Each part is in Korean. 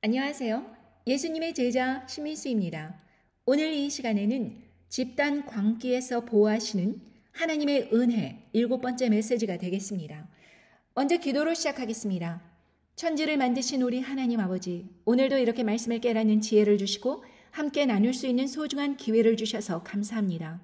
안녕하세요. 예수님의 제자 신민수입니다. 오늘 이 시간에는 집단 광기에서 보호하시는 하나님의 은혜 7번째 메시지가 되겠습니다. 먼저 기도로 시작하겠습니다. 천지를 만드신 우리 하나님 아버지, 오늘도 이렇게 말씀을 깨닫는 지혜를 주시고 함께 나눌 수 있는 소중한 기회를 주셔서 감사합니다.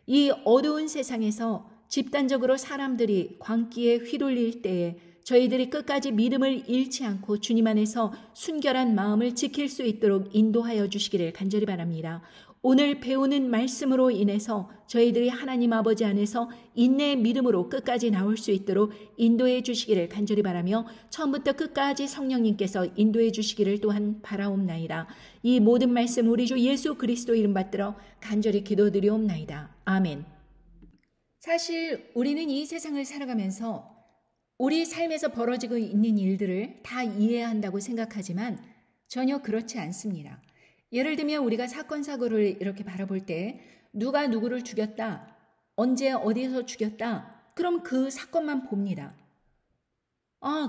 이 어두운 세상에서 집단적으로 사람들이 광기에 휘둘릴 때에 저희들이 끝까지 믿음을 잃지 않고 주님 안에서 순결한 마음을 지킬 수 있도록 인도하여 주시기를 간절히 바랍니다. 오늘 배우는 말씀으로 인해서 저희들이 하나님 아버지 안에서 인내의 믿음으로 끝까지 나올 수 있도록 인도해 주시기를 간절히 바라며 처음부터 끝까지 성령님께서 인도해 주시기를 또한 바라옵나이다. 이 모든 말씀 우리 주 예수 그리스도 이름 받들어 간절히 기도드리옵나이다. 아멘. 사실 우리는 이 세상을 살아가면서 우리 삶에서 벌어지고 있는 일들을 다 이해해야 한다고 생각하지만 전혀 그렇지 않습니다. 예를 들면 우리가 사건 사고를 이렇게 바라볼 때 누가 누구를 죽였다, 언제 어디에서 죽였다, 그럼 그 사건만 봅니다.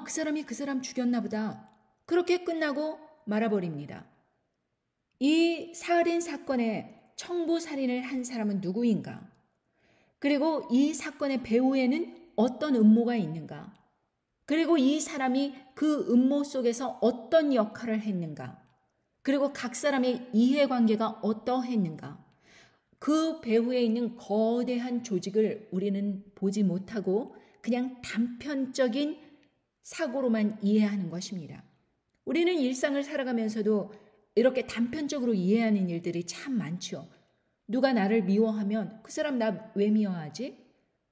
그 사람이 그 사람 죽였나 보다. 그렇게 끝나고 말아버립니다. 이 살인 사건의 청부 살인을 한 사람은 누구인가? 그리고 이 사건의 배후에는 어떤 음모가 있는가? 그리고 이 사람이 그 음모 속에서 어떤 역할을 했는가? 그리고 각 사람의 이해관계가 어떠했는가? 그 배후에 있는 거대한 조직을 우리는 보지 못하고 그냥 단편적인 사고로만 이해하는 것입니다. 우리는 일상을 살아가면서도 이렇게 단편적으로 이해하는 일들이 참 많죠. 누가 나를 미워하면 그 사람 나 왜 미워하지?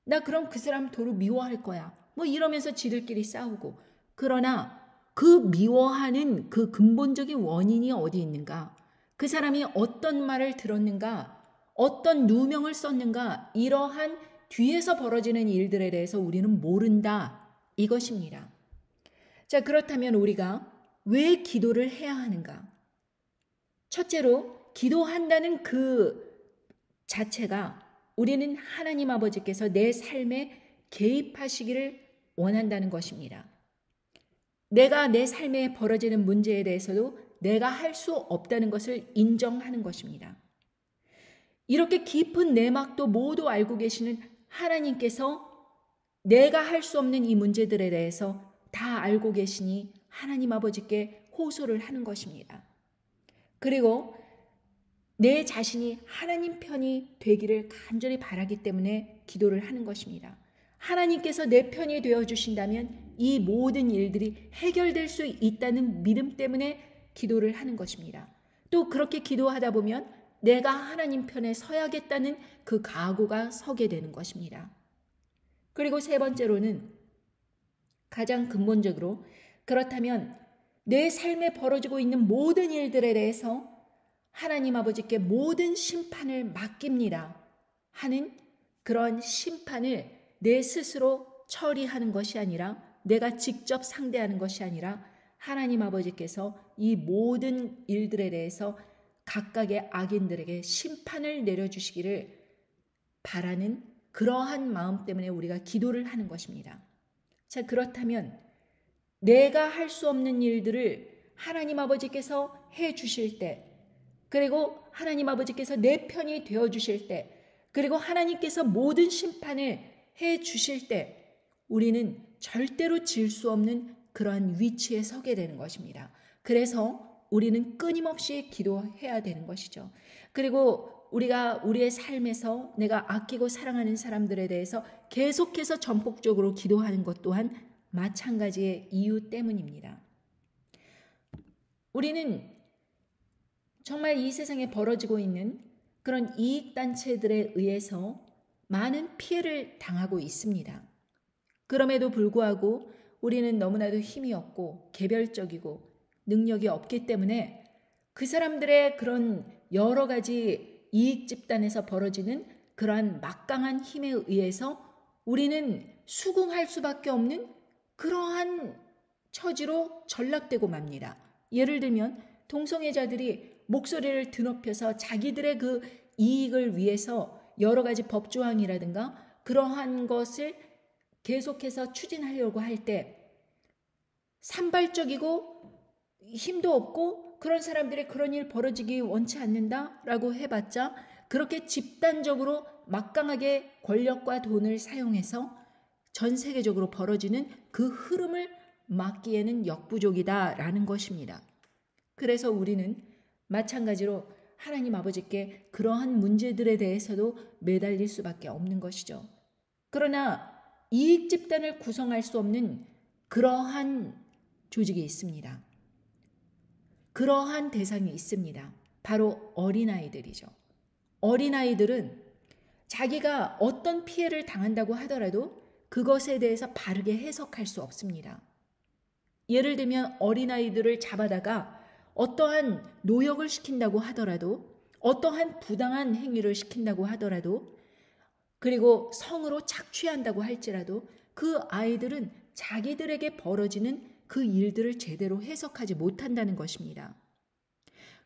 나 그럼 그 사람 도로 미워할 거야. 이러면서 지들끼리 싸우고. 그러나 그 미워하는 그 근본적인 원인이 어디 있는가? 그 사람이 어떤 말을 들었는가? 어떤 누명을 썼는가? 이러한 뒤에서 벌어지는 일들에 대해서 우리는 모른다. 이것입니다. 자, 그렇다면 우리가 왜 기도를 해야 하는가? 첫째로 기도한다는 그 자체가 우리는 하나님 아버지께서 내 삶에 개입하시기를 원한다는 것입니다. 내가 내 삶에 벌어지는 문제에 대해서도 내가 할 수 없다는 것을 인정하는 것입니다. 이렇게 깊은 내막도 모두 알고 계시는 하나님께서 내가 할 수 없는 이 문제들에 대해서 다 알고 계시니 하나님 아버지께 호소를 하는 것입니다. 그리고 내 자신이 하나님 편이 되기를 간절히 바라기 때문에 기도를 하는 것입니다. 하나님께서 내 편이 되어주신다면 이 모든 일들이 해결될 수 있다는 믿음 때문에 기도를 하는 것입니다. 또 그렇게 기도하다 보면 내가 하나님 편에 서야겠다는 그 각오가 서게 되는 것입니다. 그리고 세 번째로는 가장 근본적으로 그렇다면 내 삶에 벌어지고 있는 모든 일들에 대해서 하나님 아버지께 모든 심판을 맡깁니다 하는 그런 심판을 내 스스로 처리하는 것이 아니라 내가 직접 상대하는 것이 아니라 하나님 아버지께서 이 모든 일들에 대해서 각각의 악인들에게 심판을 내려주시기를 바라는 그러한 마음 때문에 우리가 기도를 하는 것입니다. 자, 그렇다면 내가 할 수 없는 일들을 하나님 아버지께서 해 주실 때, 그리고 하나님 아버지께서 내 편이 되어 주실 때, 그리고 하나님께서 모든 심판을 해 주실 때 우리는 절대로 질 수 없는 그러한 위치에 서게 되는 것입니다. 그래서 우리는 끊임없이 기도해야 되는 것이죠. 그리고 우리가 우리의 삶에서 내가 아끼고 사랑하는 사람들에 대해서 계속해서 전폭적으로 기도하는 것 또한 마찬가지의 이유 때문입니다. 우리는 정말 이 세상에 벌어지고 있는 그런 이익단체들에 의해서 많은 피해를 당하고 있습니다. 그럼에도 불구하고 우리는 너무나도 힘이 없고 개별적이고 능력이 없기 때문에 그 사람들의 그런 여러 가지 이익 집단에서 벌어지는 그러한 막강한 힘에 의해서 우리는 수긍할 수밖에 없는 그러한 처지로 전락되고 맙니다. 예를 들면 동성애자들이 목소리를 드높여서 자기들의 그 이익을 위해서 여러 가지 법조항이라든가 그러한 것을 계속해서 추진하려고 할 때 산발적이고 힘도 없고 그런 사람들이 그런 일 벌어지기 원치 않는다라고 해봤자 그렇게 집단적으로 막강하게 권력과 돈을 사용해서 전 세계적으로 벌어지는 그 흐름을 막기에는 역부족이다라는 것입니다. 그래서 우리는 마찬가지로 하나님 아버지께 그러한 문제들에 대해서도 매달릴 수밖에 없는 것이죠. 그러나 이익 집단을 구성할 수 없는 그러한 조직이 있습니다. 그러한 대상이 있습니다. 바로 어린아이들이죠. 어린아이들은 자기가 어떤 피해를 당한다고 하더라도 그것에 대해서 바르게 해석할 수 없습니다. 예를 들면 어린아이들을 잡아다가 어떠한 노역을 시킨다고 하더라도 어떠한 부당한 행위를 시킨다고 하더라도 그리고 성으로 착취한다고 할지라도 그 아이들은 자기들에게 벌어지는 그 일들을 제대로 해석하지 못한다는 것입니다.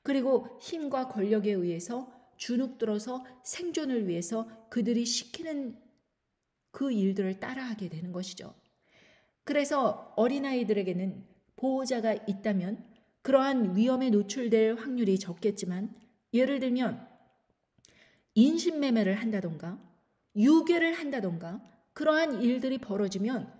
그리고 힘과 권력에 의해서 주눅들어서 생존을 위해서 그들이 시키는 그 일들을 따라하게 되는 것이죠. 그래서 어린아이들에게는 보호자가 있다면 그러한 위험에 노출될 확률이 적겠지만 예를 들면 인신매매를 한다던가 유괴를 한다던가 그러한 일들이 벌어지면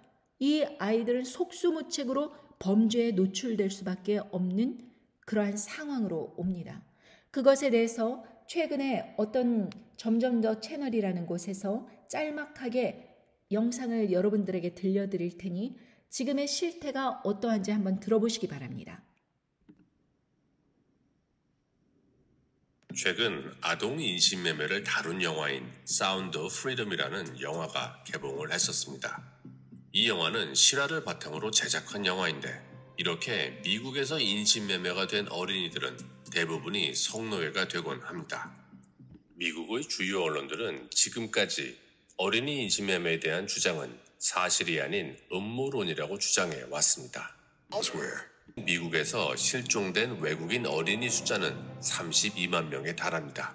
이 아이들은 속수무책으로 범죄에 노출될 수밖에 없는 그러한 상황으로 옵니다. 그것에 대해서 최근에 어떤 점점 더 채널이라는 곳에서 짤막하게 영상을 여러분들에게 들려드릴 테니 지금의 실태가 어떠한지 한번 들어보시기 바랍니다. 최근 아동 인신매매를 다룬 영화인 사운드 오브 프리덤이라는 영화가 개봉을 했었습니다. 이 영화는 실화를 바탕으로 제작한 영화인데 이렇게 미국에서 인신매매가 된 어린이들은 대부분이 성노예가 되곤 합니다. 미국의 주요 언론들은 지금까지 어린이 인신매매에 대한 주장은 사실이 아닌 음모론이라고 주장해 왔습니다. 미국에서 실종된 외국인 어린이 숫자는 32만 명에 달합니다.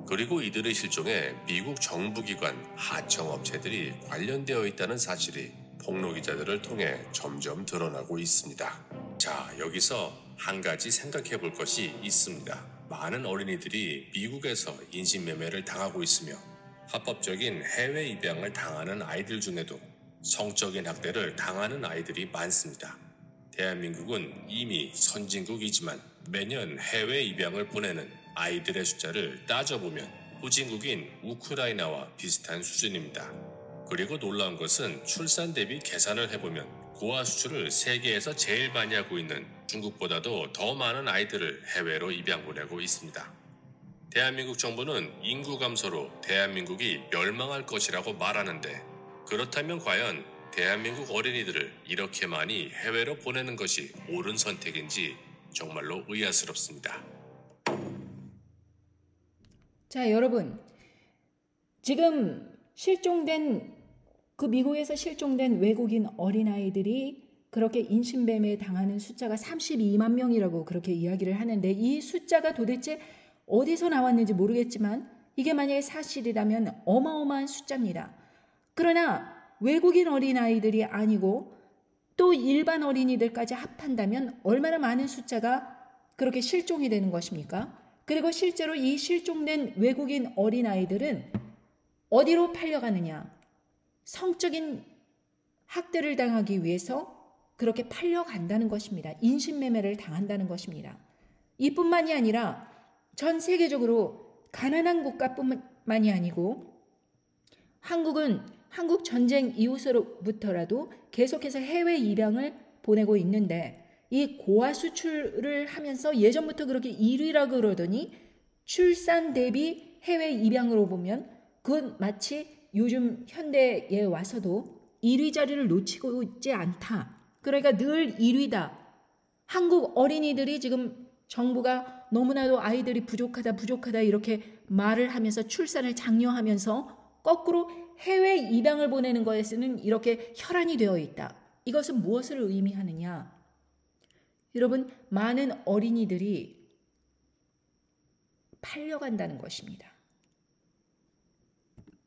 그리고 이들의 실종에 미국 정부기관, 하청업체들이 관련되어 있다는 사실이 폭로기자들을 통해 점점 드러나고 있습니다. 자, 여기서 한 가지 생각해 볼 것이 있습니다. 많은 어린이들이 미국에서 인신매매를 당하고 있으며 합법적인 해외 입양을 당하는 아이들 중에도 성적인 학대를 당하는 아이들이 많습니다. 대한민국은 이미 선진국이지만 매년 해외 입양을 보내는 아이들의 숫자를 따져보면 후진국인 우크라이나와 비슷한 수준입니다. 그리고 놀라운 것은 출산 대비 계산을 해보면 고아 수출을 세계에서 제일 많이 하고 있는 중국보다도 더 많은 아이들을 해외로 입양 보내고 있습니다. 대한민국 정부는 인구 감소로 대한민국이 멸망할 것이라고 말하는데 그렇다면 과연 대한민국 어린이들을 이렇게 많이 해외로 보내는 것이 옳은 선택인지 정말로 의아스럽습니다. 자, 여러분, 지금 미국에서 실종된 외국인 어린아이들이 그렇게 인신매매에 당하는 숫자가 32만 명이라고 그렇게 이야기를 하는데 이 숫자가 도대체 어디서 나왔는지 모르겠지만 이게 만약에 사실이라면 어마어마한 숫자입니다. 그러나 외국인 어린아이들이 아니고 또 일반 어린이들까지 합한다면 얼마나 많은 숫자가 그렇게 실종이 되는 것입니까? 그리고 실제로 이 실종된 외국인 어린아이들은 어디로 팔려가느냐? 성적인 학대를 당하기 위해서 그렇게 팔려간다는 것입니다. 인신매매를 당한다는 것입니다. 이뿐만이 아니라 전 세계적으로 가난한 국가뿐만이 아니고 한국은 한국 전쟁 이후서부터라도 계속해서 해외 입양을 보내고 있는데 이 고아 수출을 하면서 예전부터 그렇게 1위라고 그러더니 출산 대비 해외 입양으로 보면 그건 마치 요즘 현대에 와서도 1위 자리를 놓치고 있지 않다. 그러니까 늘 1위다. 한국 어린이들이 지금 정부가 너무나도 아이들이 부족하다 이렇게 말을 하면서 출산을 장려하면서 거꾸로 해외 입양을 보내는 것에서는 이렇게 혈안이 되어 있다. 이것은 무엇을 의미하느냐? 여러분, 많은 어린이들이 팔려간다는 것입니다.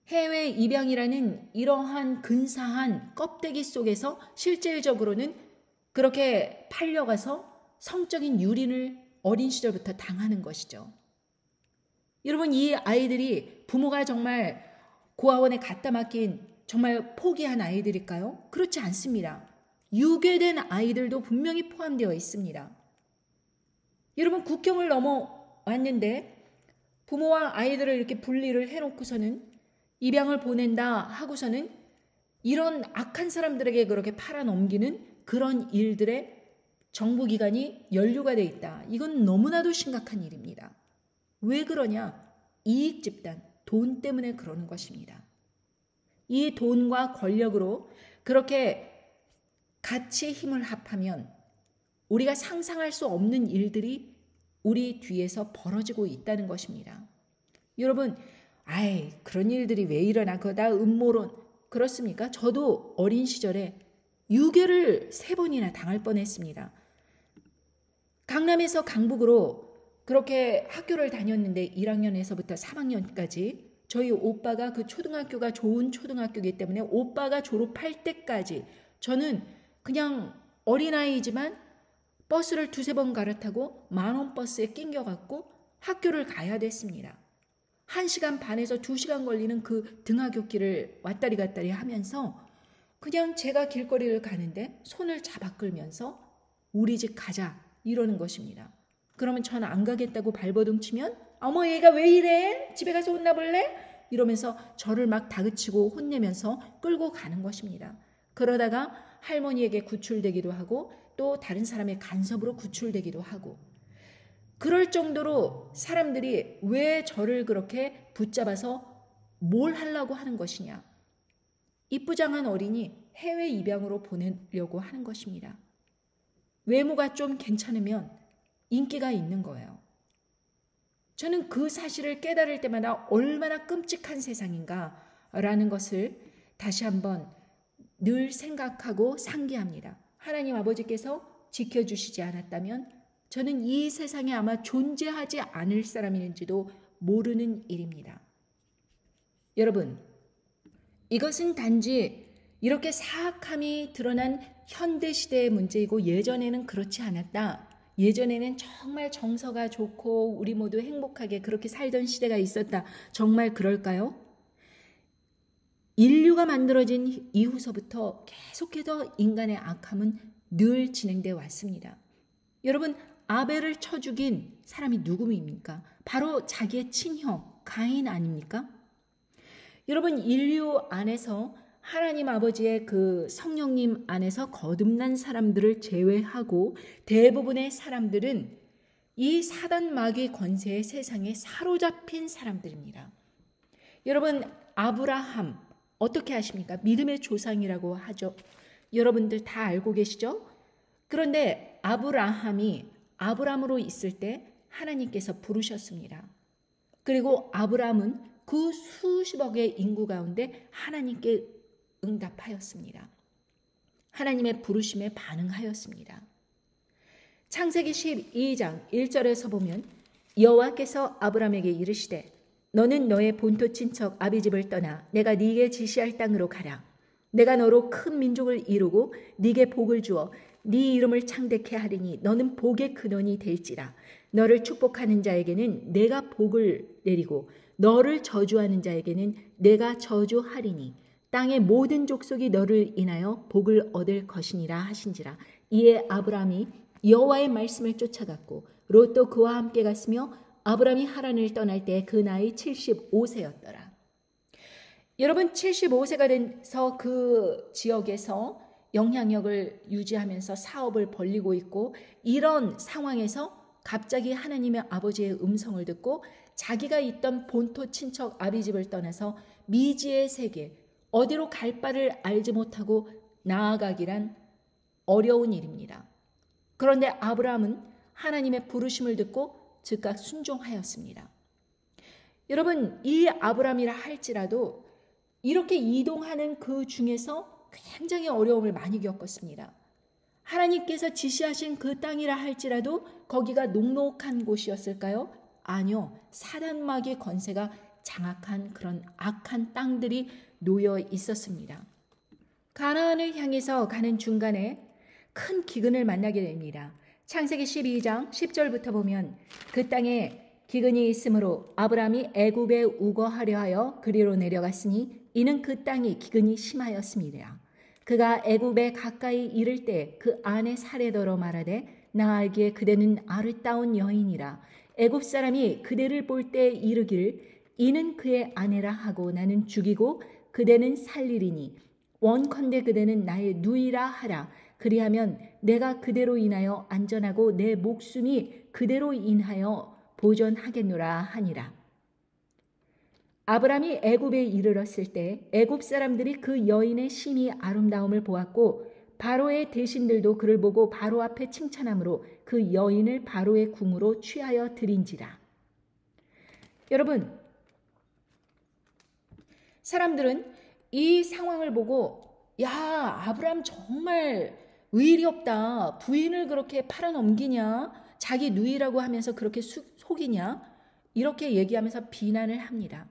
해외 입양이라는 이러한 근사한 껍데기 속에서 실질적으로는 그렇게 팔려가서 성적인 유린을 어린 시절부터 당하는 것이죠. 여러분, 이 아이들이 부모가 정말 고아원에 갖다 맡긴 정말 포기한 아이들일까요? 그렇지 않습니다. 유괴된 아이들도 분명히 포함되어 있습니다. 여러분, 국경을 넘어왔는데 부모와 아이들을 이렇게 분리를 해놓고서는 입양을 보낸다 하고서는 이런 악한 사람들에게 그렇게 팔아넘기는 그런 일들에 정부기관이 연루가 돼 있다. 이건 너무나도 심각한 일입니다. 왜 그러냐? 이익 집단, 돈 때문에 그러는 것입니다. 이 돈과 권력으로 그렇게 같이 힘을 합하면 우리가 상상할 수 없는 일들이 우리 뒤에서 벌어지고 있다는 것입니다. 여러분, 그런 일들이 왜 일어나? 그거 다 음모론. 그렇습니까? 저도 어린 시절에 유괴를 3번이나 당할 뻔했습니다. 강남에서 강북으로 그렇게 학교를 다녔는데 1학년에서부터 3학년까지 저희 오빠가 그 초등학교가 좋은 초등학교이기 때문에 오빠가 졸업할 때까지 저는 그냥 어린아이지만 버스를 2-3번 갈아타고 만원 버스에 낑겨갖고 학교를 가야 됐습니다. 1시간 반에서 2시간 걸리는 그 등하굣길을 왔다리 갔다리 하면서 그냥 제가 길거리를 가는데 손을 잡아 끌면서 우리 집 가자 이러는 것입니다. 그러면 전 안 가겠다고 발버둥 치면 어머 얘가 왜 이래? 집에 가서 혼나볼래? 이러면서 저를 막 다그치고 혼내면서 끌고 가는 것입니다. 그러다가 할머니에게 구출되기도 하고 또 다른 사람의 간섭으로 구출되기도 하고 그럴 정도로 사람들이 왜 저를 그렇게 붙잡아서 뭘 하려고 하는 것이냐. 이쁘장한 어린이 해외 입양으로 보내려고 하는 것입니다. 외모가 좀 괜찮으면 인기가 있는 거예요. 저는 그 사실을 깨달을 때마다 얼마나 끔찍한 세상인가라는 것을 다시 한번 늘 생각하고 상기합니다. 하나님 아버지께서 지켜주시지 않았다면 저는 이 세상에 아마 존재하지 않을 사람인지도 모르는 일입니다. 여러분, 이것은 단지 이렇게 사악함이 드러난 현대시대의 문제이고 예전에는 그렇지 않았다. 예전에는 정말 정서가 좋고 우리 모두 행복하게 그렇게 살던 시대가 있었다. 정말 그럴까요? 인류가 만들어진 이후서부터 계속해서 인간의 악함은 늘 진행되어 왔습니다. 여러분, 아벨을 쳐 죽인 사람이 누구입니까? 바로 자기의 친형 가인 아닙니까? 여러분, 인류 안에서 하나님 아버지의 그 성령님 안에서 거듭난 사람들을 제외하고 대부분의 사람들은 이 사단 마귀 권세의 세상에 사로잡힌 사람들입니다. 여러분, 아브라함 어떻게 아십니까? 믿음의 조상이라고 하죠. 여러분들 다 알고 계시죠? 그런데 아브라함이 아브람으로 있을 때 하나님께서 부르셨습니다. 그리고 아브람은 그 수십억의 인구 가운데 하나님께 응답하였습니다. 하나님의 부르심에 반응하였습니다. 창세기 12장 1절에서 보면 여호와께서 아브람에게 이르시되 너는 너의 본토 친척 아비집을 떠나 내가 네게 지시할 땅으로 가라. 내가 너로 큰 민족을 이루고 네게 복을 주어 네 이름을 창대케 하리니 너는 복의 근원이 될지라. 너를 축복하는 자에게는 내가 복을 내리고 너를 저주하는 자에게는 내가 저주하리니 땅의 모든 족속이 너를 인하여 복을 얻을 것이니라 하신지라. 이에 아브람이 여호와의 말씀을 쫓아갔고 롯도 그와 함께 갔으며 아브람이 하란을 떠날 때 그 나이 75세였더라. 여러분, 75세가 돼서 그 지역에서 영향력을 유지하면서 사업을 벌리고 있고 이런 상황에서 갑자기 하나님의 아버지의 음성을 듣고 자기가 있던 본토 친척 아비집을 떠나서 미지의 세계, 어디로 갈 바를 알지 못하고 나아가기란 어려운 일입니다. 그런데 아브라함은 하나님의 부르심을 듣고 즉각 순종하였습니다. 여러분, 이 아브라함이라 할지라도 이렇게 이동하는 그 중에서 굉장히 어려움을 많이 겪었습니다. 하나님께서 지시하신 그 땅이라 할지라도 거기가 녹록한 곳이었을까요? 아니요. 사단마귀의 권세가 장악한 그런 악한 땅들이 놓여 있었습니다. 가나안을 향해서 가는 중간에 큰 기근을 만나게 됩니다. 창세기 12장 10절부터 보면 그 땅에 기근이 있으므로 아브라함이 애굽에 우거하려 하여 그리로 내려갔으니 이는 그 땅이 기근이 심하였음이라. 그가 애굽에 가까이 이를 때 그 아내 사레더러 말하되 나 알기에 그대는 아름다운 여인이라. 애굽 사람이 그대를 볼 때 이르기를 이는 그의 아내라 하고 나는 죽이고 그대는 살리리니 원컨대 그대는 나의 누이라 하라. 그리하면 내가 그대로 인하여 안전하고 내 목숨이 그대로 인하여 보존하겠노라 하니라. 아브라함이 애굽에 이르렀을 때 애굽 사람들이 그 여인의 심히 아름다움을 보았고 바로의 대신들도 그를 보고 바로 앞에 칭찬함으로 그 여인을 바로의 궁으로 취하여 드린지라. 여러분, 사람들은 이 상황을 보고 야, 아브라함 정말 의리 없다. 부인을 그렇게 팔아넘기냐? 자기 누이라고 하면서 그렇게 속이냐? 이렇게 얘기하면서 비난을 합니다.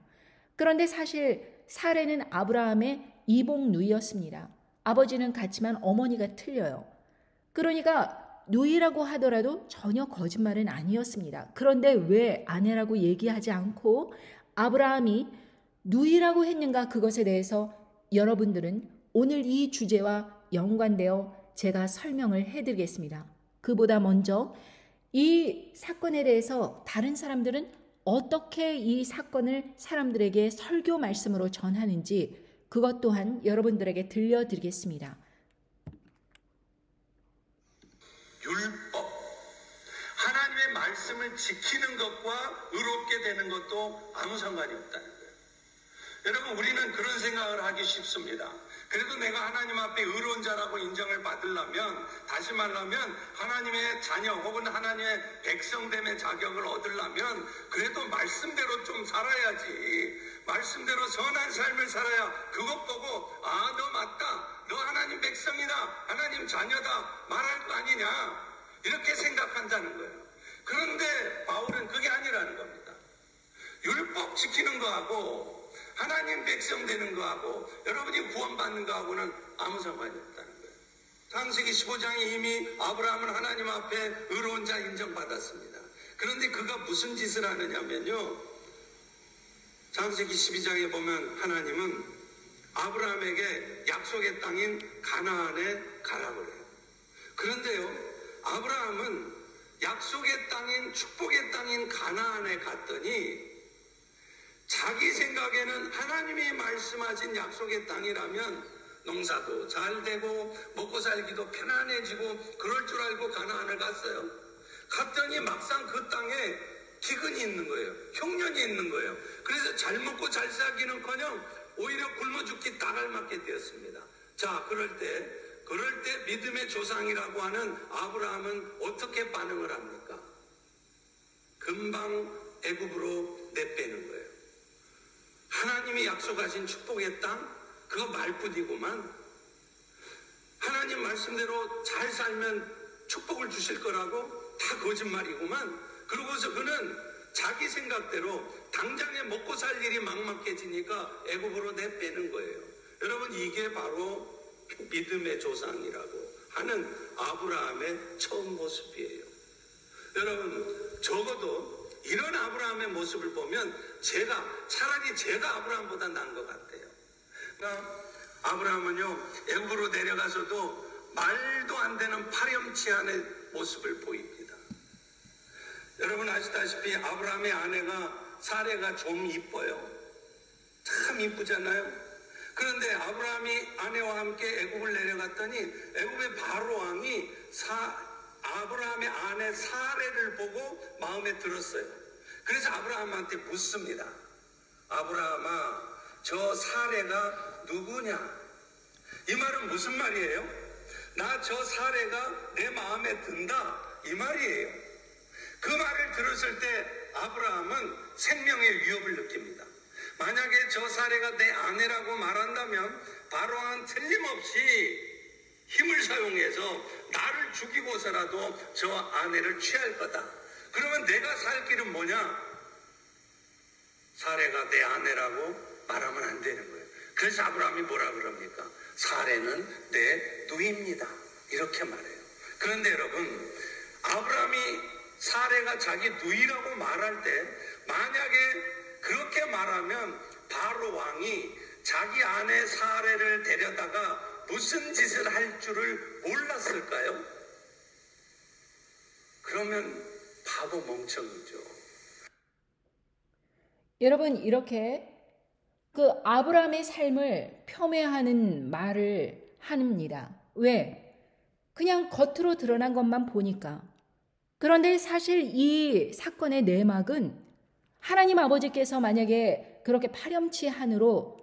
그런데 사실 사레는 아브라함의 이복 누이였습니다. 아버지는 같지만 어머니가 틀려요. 그러니까 누이라고 하더라도 전혀 거짓말은 아니었습니다. 그런데 왜 아내라고 얘기하지 않고 아브라함이 누이라고 했는가, 그것에 대해서 여러분들은 오늘 이 주제와 연관되어 제가 설명을 해드리겠습니다. 그보다 먼저 이 사건에 대해서 다른 사람들은 어떻게 이 사건을 사람들에게 설교 말씀으로 전하는지 그것 또한 여러분들에게 들려드리겠습니다. 율법, 하나님의 말씀을 지키는 것과 의롭게 되는 것도 아무 상관이 없다는 거예요. 여러분, 우리는 그런 생각을 하기 쉽습니다. 그래도 내가 하나님 앞에 의로운 자라고 인정을 받으려면, 다시 말하면 하나님의 자녀 혹은 하나님의 백성됨의 자격을 얻으려면 그래도 말씀대로 좀 살아야지. 말씀대로 선한 삶을 살아야 그것 보고 아, 너 맞다, 너 하나님 백성이다, 하나님 자녀다 말할 거 아니냐, 이렇게 생각한다는 거예요. 그런데 바울은 그게 아니라는 겁니다. 율법 지키는 거하고 하나님 백성 되는 거하고 여러분이 구원받는 거하고는 아무 상관이 없다는 거예요. 창세기 15장에 이미 아브라함은 하나님 앞에 의로운 자 인정받았습니다. 그런데 그가 무슨 짓을 하느냐면요, 창세기 12장에 보면 하나님은 아브라함에게 약속의 땅인 가나안에 가라고 그래요. 그런데요, 아브라함은 약속의 땅인 축복의 땅인 가나안에 갔더니 자기 생각에는 하나님이 말씀하신 약속의 땅이라면 농사도 잘 되고 먹고 살기도 편안해지고 그럴 줄 알고 가나안을 갔어요. 갔더니 막상 그 땅에 기근이 있는 거예요. 흉년이 있는 거예요. 그래서 잘 먹고 잘 살기는커녕 오히려 굶어 죽기 딱 알맞게 되었습니다. 자, 그럴 때 믿음의 조상이라고 하는 아브라함은 어떻게 반응을 합니까? 금방 애굽으로 내빼는 거예요. 하나님이 약속하신 축복의 땅, 그거 말뿐이구만. 하나님 말씀대로 잘 살면 축복을 주실 거라고 다 거짓말이구만. 그러고서 그는 자기 생각대로 당장에 먹고 살 일이 막막해지니까 애굽으로 내빼는 거예요. 여러분, 이게 바로 믿음의 조상이라고 하는 아브라함의 처음 모습이에요. 여러분, 적어도 이런 아브라함의 모습을 보면 차라리 제가 아브라함보다 나은 것 같아요. 그러니까 아브라함은요, 애굽으로 내려가서도 말도 안 되는 파렴치한의 모습을 보입니다. 여러분 아시다시피 아브라함의 아내가 사레가 좀 이뻐요. 참 이쁘잖아요. 그런데 아브라함이 아내와 함께 애굽을 내려갔더니 애굽의 바로 왕이 아브라함의 아내 사레를 보고 마음에 들었어요. 그래서 아브라함한테 묻습니다. 아브라함아, 저 사레가 누구냐? 이 말은 무슨 말이에요? 나 저 사레가 내 마음에 든다, 이 말이에요. 그 말을 들었을 때 아브라함은 생명의 위협을 느낍니다. 만약에 저 사레가 내 아내라고 말한다면 바로왕은 틀림없이 힘을 사용해서 나를 죽이고서라도 저 아내를 취할 거다. 그러면 내가 살 길은 뭐냐? 사레가 내 아내라고 말하면 안 되는 거예요. 그래서 아브라함이 뭐라 그럽니까? 사레는 내 누이입니다, 이렇게 말해요. 그런데 여러분, 아브라함이 사레가 자기 누이라고 말할 때 만약에 그렇게 말하면 바로 왕이 자기 아내 사레를 데려다가 무슨 짓을 할 줄을 몰랐을까요? 그러면 바보 멍청이죠. 여러분, 이렇게 그 아브라함의 삶을 폄훼하는 말을 합니다. 왜? 그냥 겉으로 드러난 것만 보니까. 그런데 사실 이 사건의 내막은 하나님 아버지께서 만약에 그렇게 파렴치한으로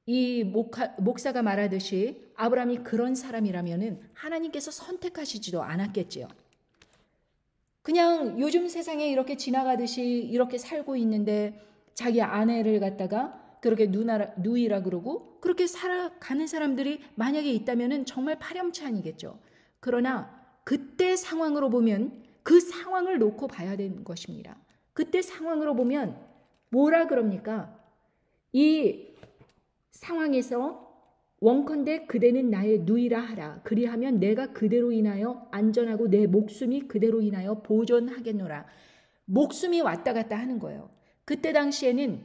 이 목사가 말하듯이 아브라함이 그런 사람이라면은 하나님께서 선택하시지도 않았겠지요. 그냥 요즘 세상에 이렇게 지나가듯이 이렇게 살고 있는데 자기 아내를 갖다가 그렇게 누이라 그러고 그렇게 살아가는 사람들이 만약에 있다면은 정말 파렴치한이겠죠. 그러나 그때 상황으로 보면 그 상황을 놓고 봐야 되는 것입니다. 그때 상황으로 보면 뭐라 그럽니까? 이 상황에서 원컨대 그대는 나의 누이라 하라. 그리하면 내가 그대로 인하여 안전하고 내 목숨이 그대로 인하여 보존하겠노라. 목숨이 왔다 갔다 하는 거예요. 그때 당시에는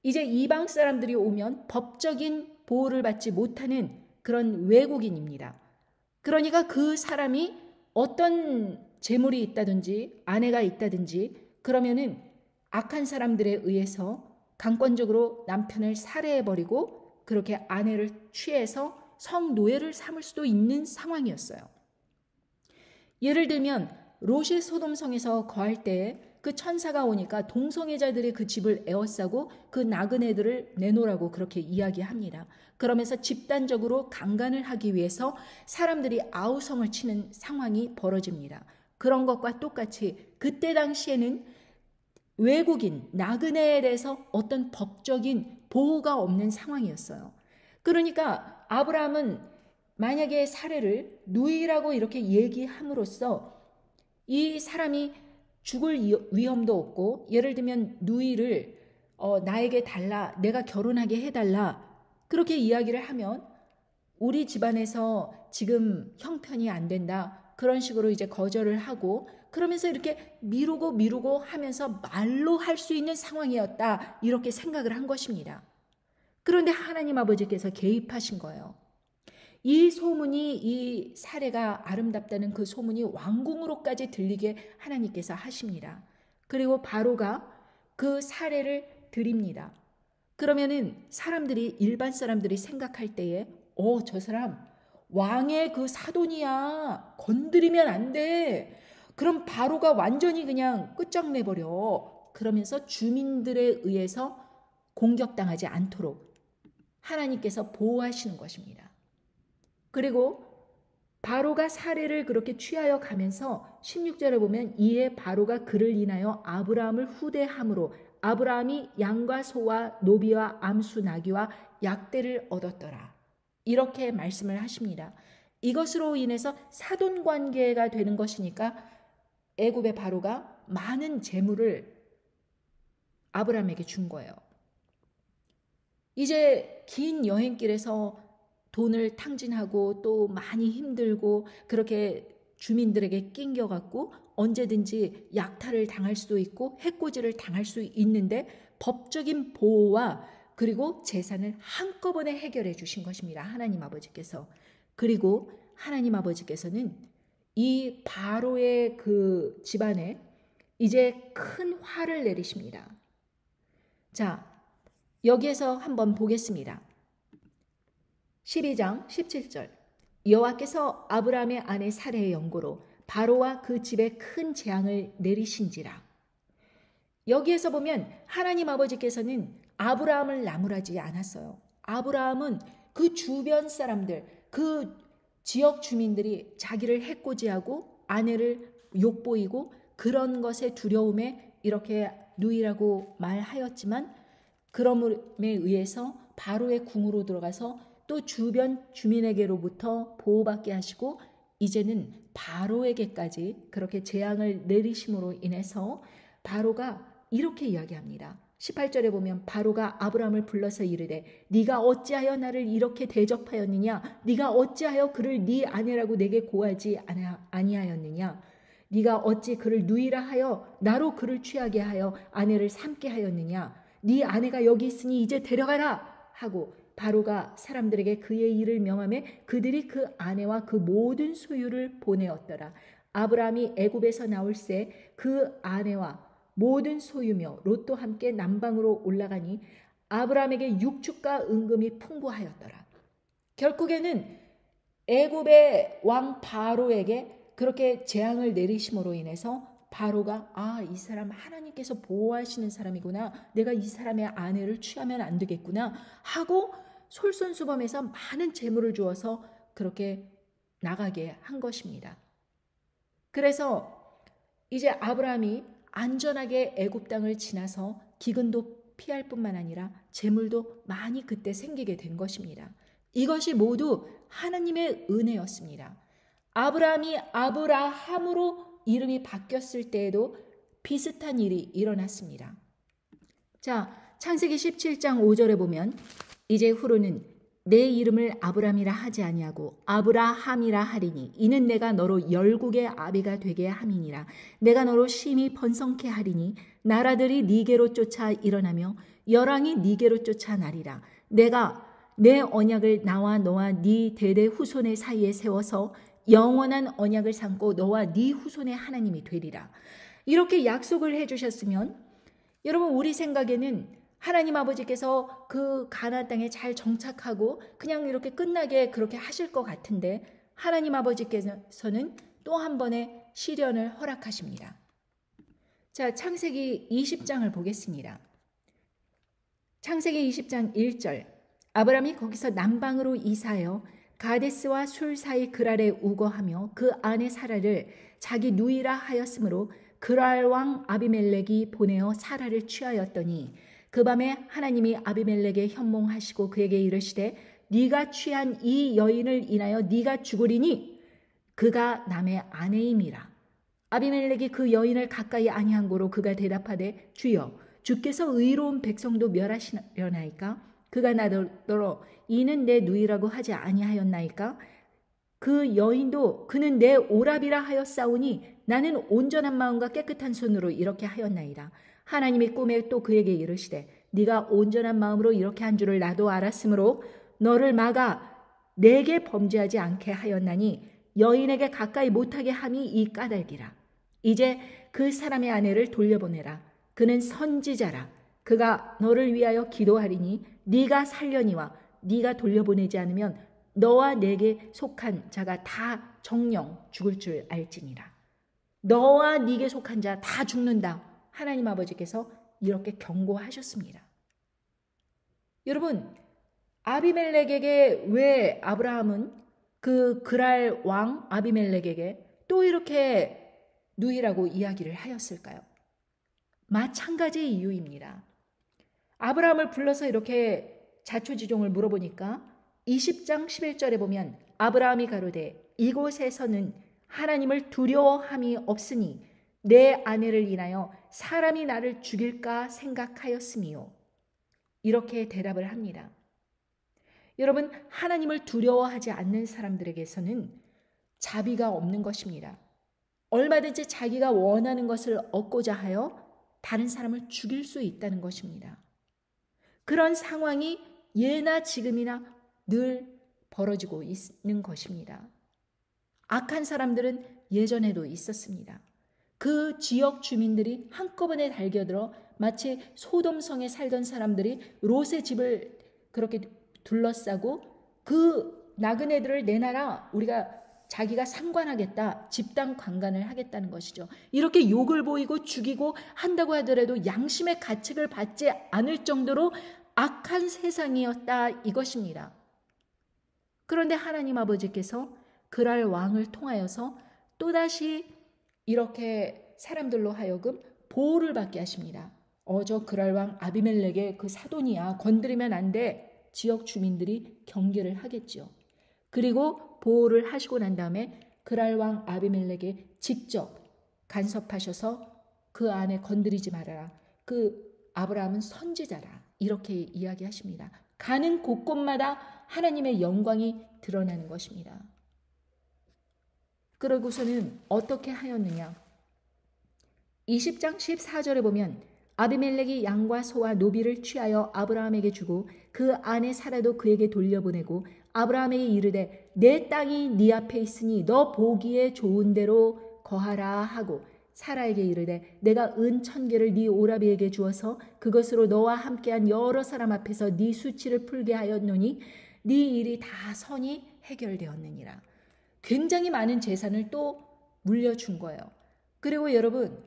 이제 이방 사람들이 오면 법적인 보호를 받지 못하는 그런 외국인입니다. 그러니까 그 사람이 어떤 재물이 있다든지 아내가 있다든지 그러면은 악한 사람들에 의해서 강권적으로 남편을 살해해버리고 그렇게 아내를 취해서 성노예를 삼을 수도 있는 상황이었어요. 예를 들면 롯이 소돔성에서 거할 때 그 천사가 오니까 동성애자들이 그 집을 에워싸고 그 나그네들을 내놓으라고 그렇게 이야기합니다. 그러면서 집단적으로 강간을 하기 위해서 사람들이 아우성을 치는 상황이 벌어집니다. 그런 것과 똑같이 그때 당시에는 외국인, 나그네에 대해서 어떤 법적인 보호가 없는 상황이었어요. 그러니까 아브라함은 만약에 사례를 누이라고 이렇게 얘기함으로써 이 사람이 죽을 위험도 없고 예를 들면 누이를 나에게 달라, 내가 결혼하게 해달라 그렇게 이야기를 하면 우리 집안에서 지금 형편이 안 된다 그런 식으로 이제 거절을 하고 그러면서 이렇게 미루고 하면서 말로 할 수 있는 상황이었다 이렇게 생각을 한 것입니다. 그런데 하나님 아버지께서 개입하신 거예요. 이 소문이 이 사례가 아름답다는 그 소문이 왕궁으로까지 들리게 하나님께서 하십니다. 그리고 바로가 그 사례를 드립니다. 그러면은 일반 사람들이 생각할 때에 저 사람 왕의 그 사돈이야. 건드리면 안 돼. 그럼 바로가 완전히 그냥 끝장내버려. 그러면서 주민들에 의해서 공격당하지 않도록 하나님께서 보호하시는 것입니다. 그리고 바로가 사례를 그렇게 취하여 가면서 16절에 보면 이에 바로가 그를 인하여 아브라함을 후대함으로 아브라함이 양과 소와 노비와 암수 나귀와 약대를 얻었더라. 이렇게 말씀을 하십니다. 이것으로 인해서 사돈 관계가 되는 것이니까 애굽의 바로가 많은 재물을 아브라함에게 준 거예요. 이제 긴 여행길에서 돈을 탕진하고 또 많이 힘들고 그렇게 주민들에게 낑겨갖고 언제든지 약탈을 당할 수도 있고 해코지를 당할 수 있는데 법적인 보호와 그리고 재산을 한꺼번에 해결해 주신 것입니다. 하나님 아버지께서. 그리고 하나님 아버지께서는 이 바로의 그 집안에 이제 큰 화를 내리십니다. 자, 여기에서 한번 보겠습니다. 12장 17절 여호와께서 아브라함의 아내 사레의 연고로 바로와 그 집에 큰 재앙을 내리신지라. 여기에서 보면 하나님 아버지께서는 아브라함을 나무라지 않았어요. 아브라함은 그 주변 사람들, 그 지역 주민들이 자기를 해코지하고 아내를 욕보이고 그런 것에 두려움에 이렇게 누이라고 말하였지만 그럼에 의해서 바로의 궁으로 들어가서 또 주변 주민에게로부터 보호받게 하시고 이제는 바로에게까지 그렇게 재앙을 내리심으로 인해서 바로가 이렇게 이야기합니다. 18절에 보면 바로가 아브라함을 불러서 이르되 네가 어찌하여 나를 이렇게 대접하였느냐? 네가 어찌하여 그를 네 아내라고 내게 고하지 아니하였느냐? 네가 어찌 그를 누이라 하여 나로 그를 취하게 하여 아내를 삼게 하였느냐? 네 아내가 여기 있으니 이제 데려가라 하고 바로가 사람들에게 그의 일을 명하매 그들이 그 아내와 그 모든 소유를 보내었더라. 아브라함이 애굽에서 나올새 그 아내와 모든 소유며 롯도 함께 남방으로 올라가니 아브라함에게 육축과 은금이 풍부하였더라. 결국에는 애굽의 왕 바로에게 그렇게 재앙을 내리심으로 인해서 바로가 이 사람 하나님께서 보호하시는 사람이구나. 내가 이 사람의 아내를 취하면 안 되겠구나 하고 솔선수범해서 많은 재물을 주어서 그렇게 나가게 한 것입니다. 그래서 이제 아브라함이 안전하게 애굽 땅을 지나서 기근도 피할 뿐만 아니라 재물도 많이 그때 생기게 된 것입니다. 이것이 모두 하나님의 은혜였습니다. 아브라함이 아브라함으로 이름이 바뀌었을 때에도 비슷한 일이 일어났습니다. 자, 창세기 17장 5절에 보면 이제 후로는 내 이름을 아브람이라 하지 아니하고 아브라함이라 하리니 이는 내가 너로 열국의 아비가 되게 함이니라. 내가 너로 심히 번성케 하리니 나라들이 네게로 쫓아 일어나며 열왕이 네게로 쫓아 나리라. 내가 내 언약을 나와 너와 네 대대 후손의 사이에 세워서 영원한 언약을 삼고 너와 네 후손의 하나님이 되리라. 이렇게 약속을 해주셨으면 여러분 우리 생각에는 하나님 아버지께서 그 가나안 땅에 잘 정착하고 그냥 이렇게 끝나게 그렇게 하실 것 같은데 하나님 아버지께서는 또 한 번의 시련을 허락하십니다. 자, 창세기 20장을 보겠습니다. 창세기 20장 1절 아브람이 거기서 남방으로 이사하여 가데스와 술 사이 그랄에 우거하며 그 아내 사라를 자기 누이라 하였으므로 그랄 왕 아비멜렉이 보내어 사라를 취하였더니 그 밤에 하나님이 아비멜렉에 현몽하시고 그에게 이르시되 네가 취한 이 여인을 인하여 네가 죽으리니 그가 남의 아내임이라. 아비멜렉이 그 여인을 가까이 아니한 고로 그가 대답하되 주여 주께서 의로운 백성도 멸하시려나이까? 그가 나더러 이는 내 누이라고 하지 아니하였나이까? 그 여인도 그는 내 오라비라 하였사오니 나는 온전한 마음과 깨끗한 손으로 이렇게 하였나이다. 하나님이 꿈에 또 그에게 이르시되 네가 온전한 마음으로 이렇게 한 줄을 나도 알았으므로 너를 막아 내게 범죄하지 않게 하였나니 여인에게 가까이 못하게 함이 이 까닭이라. 이제 그 사람의 아내를 돌려보내라. 그는 선지자라. 그가 너를 위하여 기도하리니 네가 살려니와 네가 돌려보내지 않으면 너와 내게 속한 자가 다 정령 죽을 줄 알지니라. 너와 네게 속한 자 다 죽는다. 하나님 아버지께서 이렇게 경고하셨습니다. 여러분, 아비멜렉에게 왜 아브라함은 그 그랄 왕 아비멜렉에게 또 이렇게 누이라고 이야기를 하였을까요? 마찬가지 이유입니다. 아브라함을 불러서 이렇게 자초지종을 물어보니까 20장 11절에 보면 아브라함이 가로되 이곳에서는 하나님을 두려워함이 없으니 내 아내를 인하여 사람이 나를 죽일까 생각하였음이요. 이렇게 대답을 합니다. 여러분, 하나님을 두려워하지 않는 사람들에게서는 자비가 없는 것입니다. 얼마든지 자기가 원하는 것을 얻고자 하여 다른 사람을 죽일 수 있다는 것입니다. 그런 상황이 예나 지금이나 늘 벌어지고 있는 것입니다. 악한 사람들은 예전에도 있었습니다. 그 지역 주민들이 한꺼번에 달겨들어 마치 소돔성에 살던 사람들이 롯의 집을 그렇게 둘러싸고 그 나그네들을 내놔라, 우리가 자기가 상관하겠다, 집단 강간을 하겠다는 것이죠. 이렇게 욕을 보이고 죽이고 한다고 하더라도 양심의 가책을 받지 않을 정도로 악한 세상이었다 이것입니다. 그런데 하나님 아버지께서 그랄 왕을 통하여서 또다시 이렇게 사람들로 하여금 보호를 받게 하십니다. 저 그랄 왕 아비멜렉의 그 사돈이야, 건드리면 안 돼. 지역 주민들이 경계를 하겠지요. 그리고 보호를 하시고 난 다음에 그랄 왕 아비멜렉에 직접 간섭하셔서 그 안에 건드리지 말아라. 그 아브라함은 선지자라. 이렇게 이야기하십니다. 가는 곳곳마다 하나님의 영광이 드러나는 것입니다. 그러고서는 어떻게 하였느냐. 20장 14절에 보면 아비멜렉이 양과 소와 노비를 취하여 아브라함에게 주고 그 아내 사라도 그에게 돌려보내고 아브라함에게 이르되 내 땅이 네 앞에 있으니 너 보기에 좋은 대로 거하라 하고 사라에게 이르되 내가 은 1000개를 네 오라비에게 주어서 그것으로 너와 함께한 여러 사람 앞에서 네 수치를 풀게 하였노니 네 일이 다 선이 해결되었느니라. 굉장히 많은 재산을 또 물려준 거예요. 그리고 여러분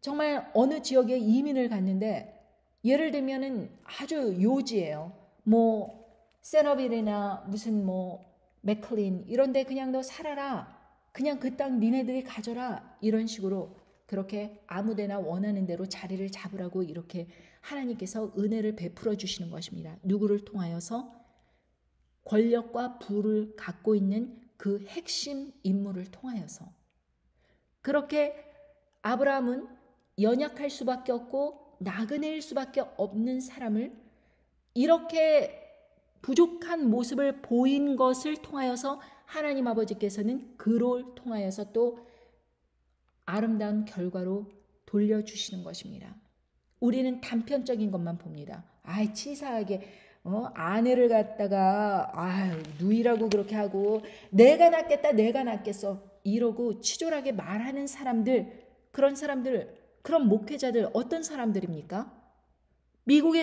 정말 어느 지역에 이민을 갔는데 예를 들면은 아주 요지예요. 뭐 세너빌이나 무슨 뭐 맥클린 이런 데 그냥 너 살아라. 그냥 그 땅 니네들이 가져라. 이런 식으로 그렇게 아무데나 원하는 대로 자리를 잡으라고 이렇게 하나님께서 은혜를 베풀어 주시는 것입니다. 누구를 통하여서? 권력과 부를 갖고 있는 그 핵심 인물을 통하여서. 그렇게 아브라함은 연약할 수밖에 없고 나그네일 수밖에 없는 사람을 이렇게 부족한 모습을 보인 것을 통하여서 하나님 아버지께서는 그를 통하여서 또 아름다운 결과로 돌려주시는 것입니다. 우리는 단편적인 것만 봅니다. 치사하게 아내를 갖다가 누이라고 그렇게 하고 내가 낫겠다 내가 낫겠어 이러고 치졸하게 말하는 사람들, 그런 목회자들 어떤 사람들입니까? 미국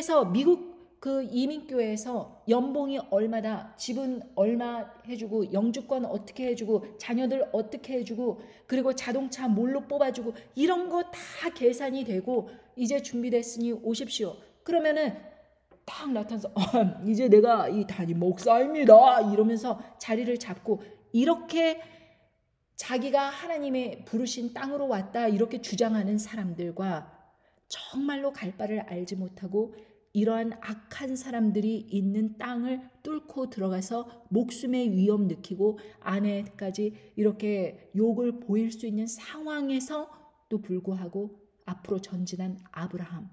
그 이민교회에서 연봉이 얼마다, 집은 얼마 해주고, 영주권 어떻게 해주고, 자녀들 어떻게 해주고, 그리고 자동차 뭘로 뽑아주고, 이런 거 다 계산이 되고, 이제 준비됐으니 오십시오. 그러면은 딱 나타나서 이제 내가 이 단임 목사입니다. 이러면서 자리를 잡고 이렇게 자기가 하나님의 부르신 땅으로 왔다 이렇게 주장하는 사람들과 정말로 갈 바를 알지 못하고 이러한 악한 사람들이 있는 땅을 뚫고 들어가서 목숨의 위험 느끼고 아내까지 이렇게 욕을 보일 수 있는 상황에서도 불구하고 앞으로 전진한 아브라함.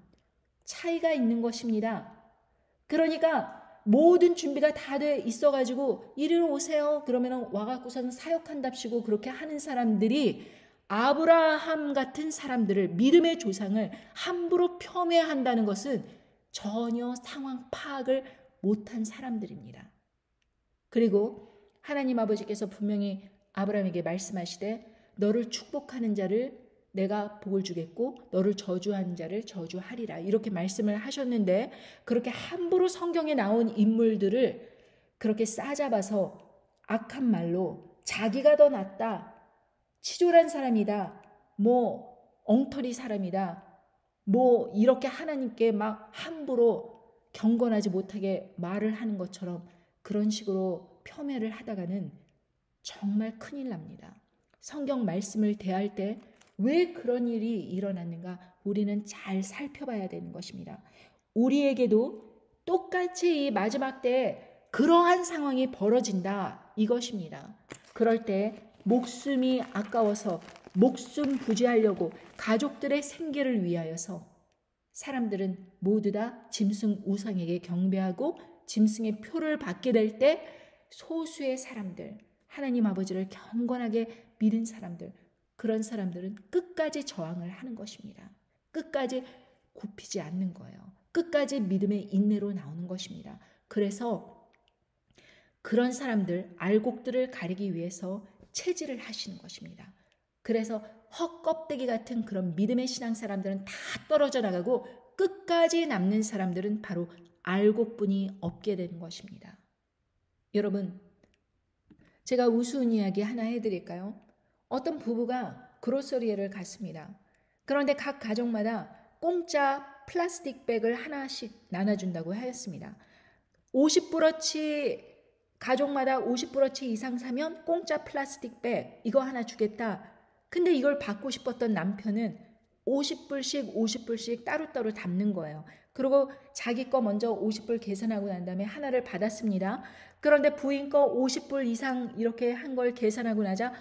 차이가 있는 것입니다. 그러니까 모든 준비가 다 돼 있어가지고 이리로 오세요. 그러면 와갖고서는 사역한답시고 그렇게 하는 사람들이 아브라함 같은 사람들을, 믿음의 조상을 함부로 폄훼한다는 것은 전혀 상황 파악을 못한 사람들입니다. 그리고 하나님 아버지께서 분명히 아브라함에게 말씀하시되 너를 축복하는 자를 내가 복을 주겠고 너를 저주하는 자를 저주하리라 이렇게 말씀을 하셨는데, 그렇게 함부로 성경에 나온 인물들을 그렇게 싸잡아서 악한 말로 자기가 더 낫다, 치졸한 사람이다, 뭐 엉터리 사람이다, 뭐 이렇게 하나님께 막 함부로 경건하지 못하게 말을 하는 것처럼 그런 식으로 폄훼를 하다가는 정말 큰일 납니다. 성경 말씀을 대할 때 왜 그런 일이 일어났는가 우리는 잘 살펴봐야 되는 것입니다. 우리에게도 똑같이 이 마지막 때에 그러한 상황이 벌어진다 이것입니다. 그럴 때 목숨이 아까워서 목숨 부지하려고 가족들의 생계를 위하여서 사람들은 모두 다 짐승 우상에게 경배하고 짐승의 표를 받게 될 때 소수의 사람들, 하나님 아버지를 경건하게 믿은 사람들, 그런 사람들은 끝까지 저항을 하는 것입니다. 끝까지 굽히지 않는 거예요. 끝까지 믿음의 인내로 나오는 것입니다. 그래서 그런 사람들, 알곡들을 가리기 위해서 체질을 하시는 것입니다. 그래서 헛껍데기 같은 그런 믿음의 신앙 사람들은 다 떨어져 나가고 끝까지 남는 사람들은 바로 알곡뿐이 없게 되는 것입니다. 여러분, 제가 우스운 이야기 하나 해드릴까요? 어떤 부부가 그로서리를 갔습니다. 그런데 각 가족마다 공짜 플라스틱 백을 하나씩 나눠준다고 하였습니다. 50브러치, 가족마다 50브러치 이상 사면 공짜 플라스틱 백 이거 하나 주겠다. 근데 이걸 받고 싶었던 남편은 50불씩 따로따로 담는 거예요. 그리고 자기 거 먼저 50불 계산하고 난 다음에 하나를 받았습니다. 그런데 부인 거 50불 이상 이렇게 한 걸 계산하고 나자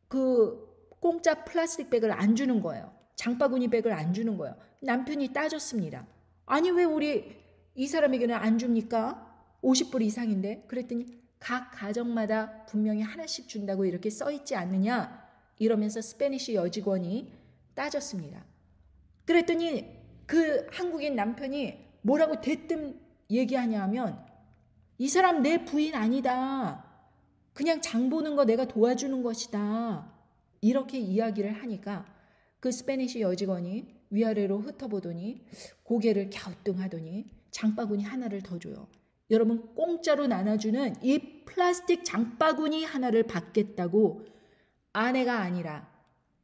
그 공짜 플라스틱 백을 안 주는 거예요. 장바구니 백을 안 주는 거예요. 남편이 따졌습니다. 아니 왜 우리 이 사람에게는 안 줍니까? 50불 이상인데. 그랬더니 각 가정마다 분명히 하나씩 준다고 이렇게 써 있지 않느냐? 이러면서 스페니쉬 여직원이 따졌습니다. 그랬더니 그 한국인 남편이 뭐라고 대뜸 얘기하냐 하면 이 사람 내 부인 아니다. 그냥 장 보는 거 내가 도와주는 것이다. 이렇게 이야기를 하니까 그 스페니쉬 여직원이 위아래로 흩어보더니 고개를 갸우뚱하더니 장바구니 하나를 더 줘요. 여러분, 공짜로 나눠주는 이 플라스틱 장바구니 하나를 받겠다고 아내가 아니라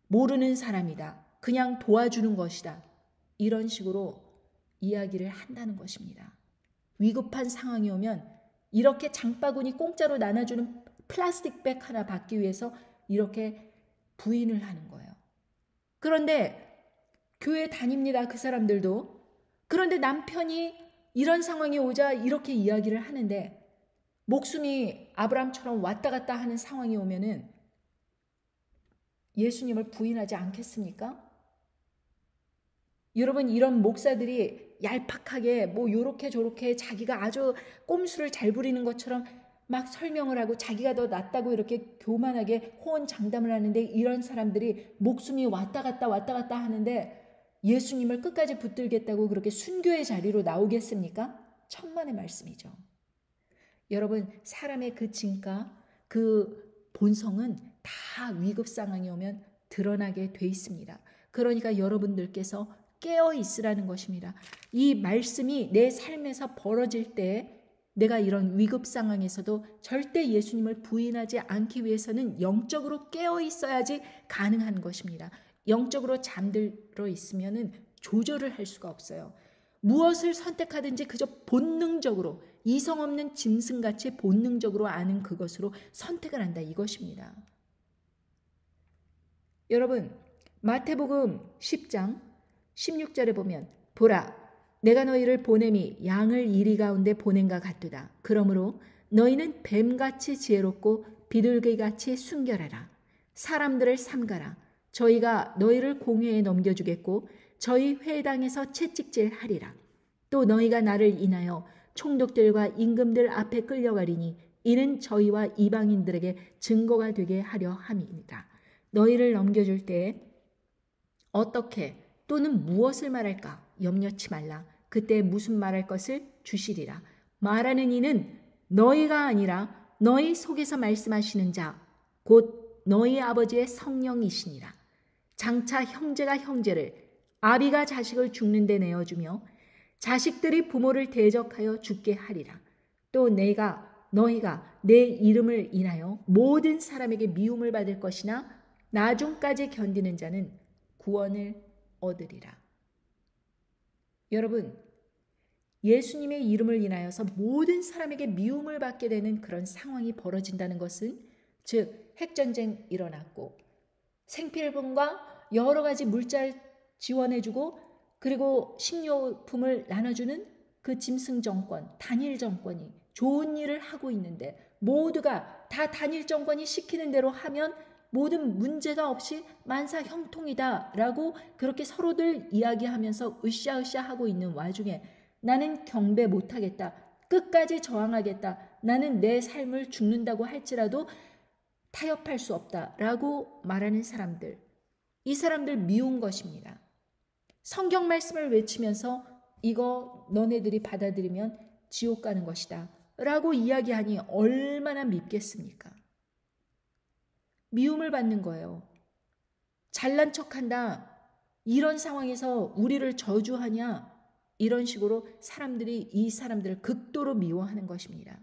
모르는 사람이다. 그냥 도와주는 것이다. 이런 식으로 이야기를 한다는 것입니다. 위급한 상황이 오면 이렇게 장바구니 공짜로 나눠주는 플라스틱 백 하나 받기 위해서 이렇게 부인을 하는 거예요. 그런데 교회 다닙니다. 그 사람들도. 그런데 남편이 이런 상황이 오자 이렇게 이야기를 하는데 목숨이 아브람처럼 왔다 갔다 하는 상황이 오면은 예수님을 부인하지 않겠습니까? 여러분, 이런 목사들이 얄팍하게 뭐 요렇게 저렇게 자기가 아주 꼼수를 잘 부리는 것처럼 막 설명을 하고 자기가 더 낫다고 이렇게 교만하게 호언장담을 하는데 이런 사람들이 목숨이 왔다 갔다 하는데 예수님을 끝까지 붙들겠다고 그렇게 순교의 자리로 나오겠습니까? 천만의 말씀이죠. 여러분, 사람의 그 진가, 그 본성은 다 위급 상황이 오면 드러나게 돼 있습니다. 그러니까 여러분들께서 깨어 있으라는 것입니다. 이 말씀이 내 삶에서 벌어질 때 내가 이런 위급 상황에서도 절대 예수님을 부인하지 않기 위해서는 영적으로 깨어 있어야지 가능한 것입니다. 영적으로 잠들어 있으면은 조절을 할 수가 없어요. 무엇을 선택하든지 그저 본능적으로, 이성 없는 짐승같이 본능적으로 아는 그것으로 선택을 한다, 이것입니다. 여러분, 마태복음 10장 16절에 보면 보라, 내가 너희를 보냄이 양을 이리 가운데 보냄과 같도다. 그러므로 너희는 뱀같이 지혜롭고 비둘기같이 순결하라. 사람들을 삼가라. 저희가 너희를 공회에 넘겨주겠고 저희 회당에서 채찍질하리라. 또 너희가 나를 인하여 총독들과 임금들 앞에 끌려가리니 이는 저희와 이방인들에게 증거가 되게 하려 함이니라. 너희를 넘겨줄 때 어떻게 또는 무엇을 말할까 염려치 말라. 그때 무슨 말할 것을 주시리라. 말하는 이는 너희가 아니라 너희 속에서 말씀하시는 자 곧 너희 아버지의 성령이시니라. 장차 형제가 형제를, 아비가 자식을 죽는 데 내어주며 자식들이 부모를 대적하여 죽게 하리라. 또 너희가 내 이름을 인하여 모든 사람에게 미움을 받을 것이나 나중까지 견디는 자는 구원을 얻으리라. 여러분, 예수님의 이름을 인하여서 모든 사람에게 미움을 받게 되는 그런 상황이 벌어진다는 것은, 즉 핵전쟁 일어났고 생필품과 여러 가지 물자를 지원해주고 그리고 식료품을 나눠주는 그 짐승 정권, 단일 정권이 좋은 일을 하고 있는데 모두가 다 단일 정권이 시키는 대로 하면 모든 문제가 없이 만사 형통이다라고 그렇게 서로들 이야기하면서 으쌰으쌰 하고 있는 와중에 나는 경배 못하겠다. 끝까지 저항하겠다. 나는 내 삶을 죽는다고 할지라도 타협할 수 없다라고 말하는 사람들. 이 사람들 미운 것입니다. 성경 말씀을 외치면서 이거 너네들이 받아들이면 지옥 가는 것이다 라고 이야기하니 얼마나 밉겠습니까? 미움을 받는 거예요. 잘난 척한다. 이런 상황에서 우리를 저주하냐. 이런 식으로 이 사람들을 극도로 미워하는 것입니다.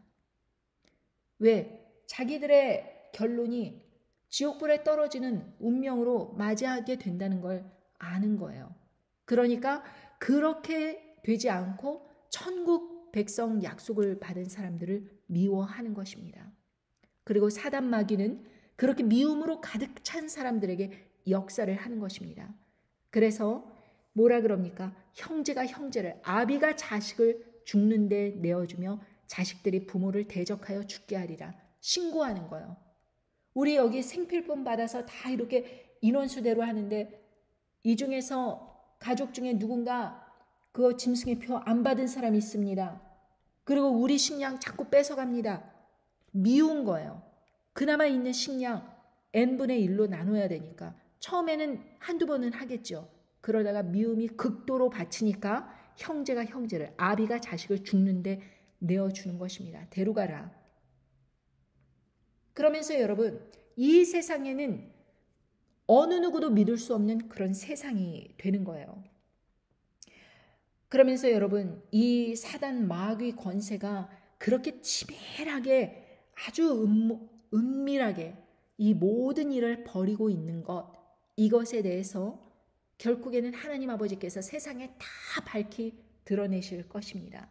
왜? 자기들의 결론이 지옥불에 떨어지는 운명으로 맞이하게 된다는 걸 아는 거예요. 그러니까 그렇게 되지 않고 천국 백성 약속을 받은 사람들을 미워하는 것입니다. 그리고 사단 마귀는 그렇게 미움으로 가득 찬 사람들에게 역사를 하는 것입니다. 그래서 뭐라 그럽니까? 형제가 형제를, 아비가 자식을 죽는 데 내어주며 자식들이 부모를 대적하여 죽게 하리라. 신고하는 거예요. 우리 여기 생필품 받아서 다 이렇게 인원수대로 하는데 이 중에서 가족 중에 누군가 그 짐승의 표 안 받은 사람이 있습니다. 그리고 우리 식량 자꾸 뺏어갑니다. 미운 거예요. 그나마 있는 식량 n분의 1로 나눠야 되니까 처음에는 한두 번은 하겠죠. 그러다가 미움이 극도로 받치니까 형제가 형제를, 아비가 자식을 죽는데 내어주는 것입니다. 데려가라. 그러면서 여러분, 이 세상에는 어느 누구도 믿을 수 없는 그런 세상이 되는 거예요. 그러면서 여러분, 이 사단 마귀 권세가 그렇게 치밀하게 아주 은밀하게 이 모든 일을 벌이고 있는 것, 이것에 대해서 결국에는 하나님 아버지께서 세상에 다 밝히 드러내실 것입니다.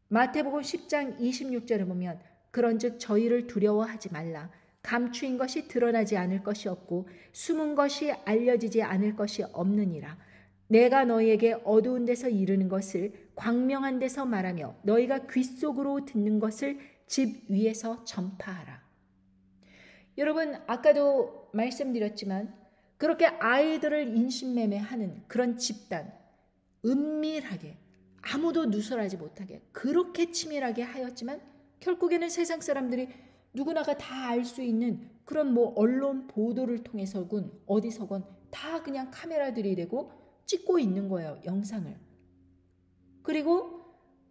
마태복음 10장 26절에 보면 그런즉 저희를 두려워하지 말라. 감추인 것이 드러나지 않을 것이 없고 숨은 것이 알려지지 않을 것이 없느니라. 내가 너희에게 어두운 데서 이르는 것을 광명한 데서 말하며 너희가 귓속으로 듣는 것을 집 위에서 전파하라. 여러분, 아까도 말씀드렸지만 그렇게 아이들을 인신매매하는 그런 집단, 은밀하게 아무도 누설하지 못하게 그렇게 치밀하게 하였지만 결국에는 세상 사람들이 누구나가 다 알 수 있는 그런 언론 보도를 통해서건 어디서건 다 그냥 카메라 들이대고 찍고 있는 거예요, 영상을. 그리고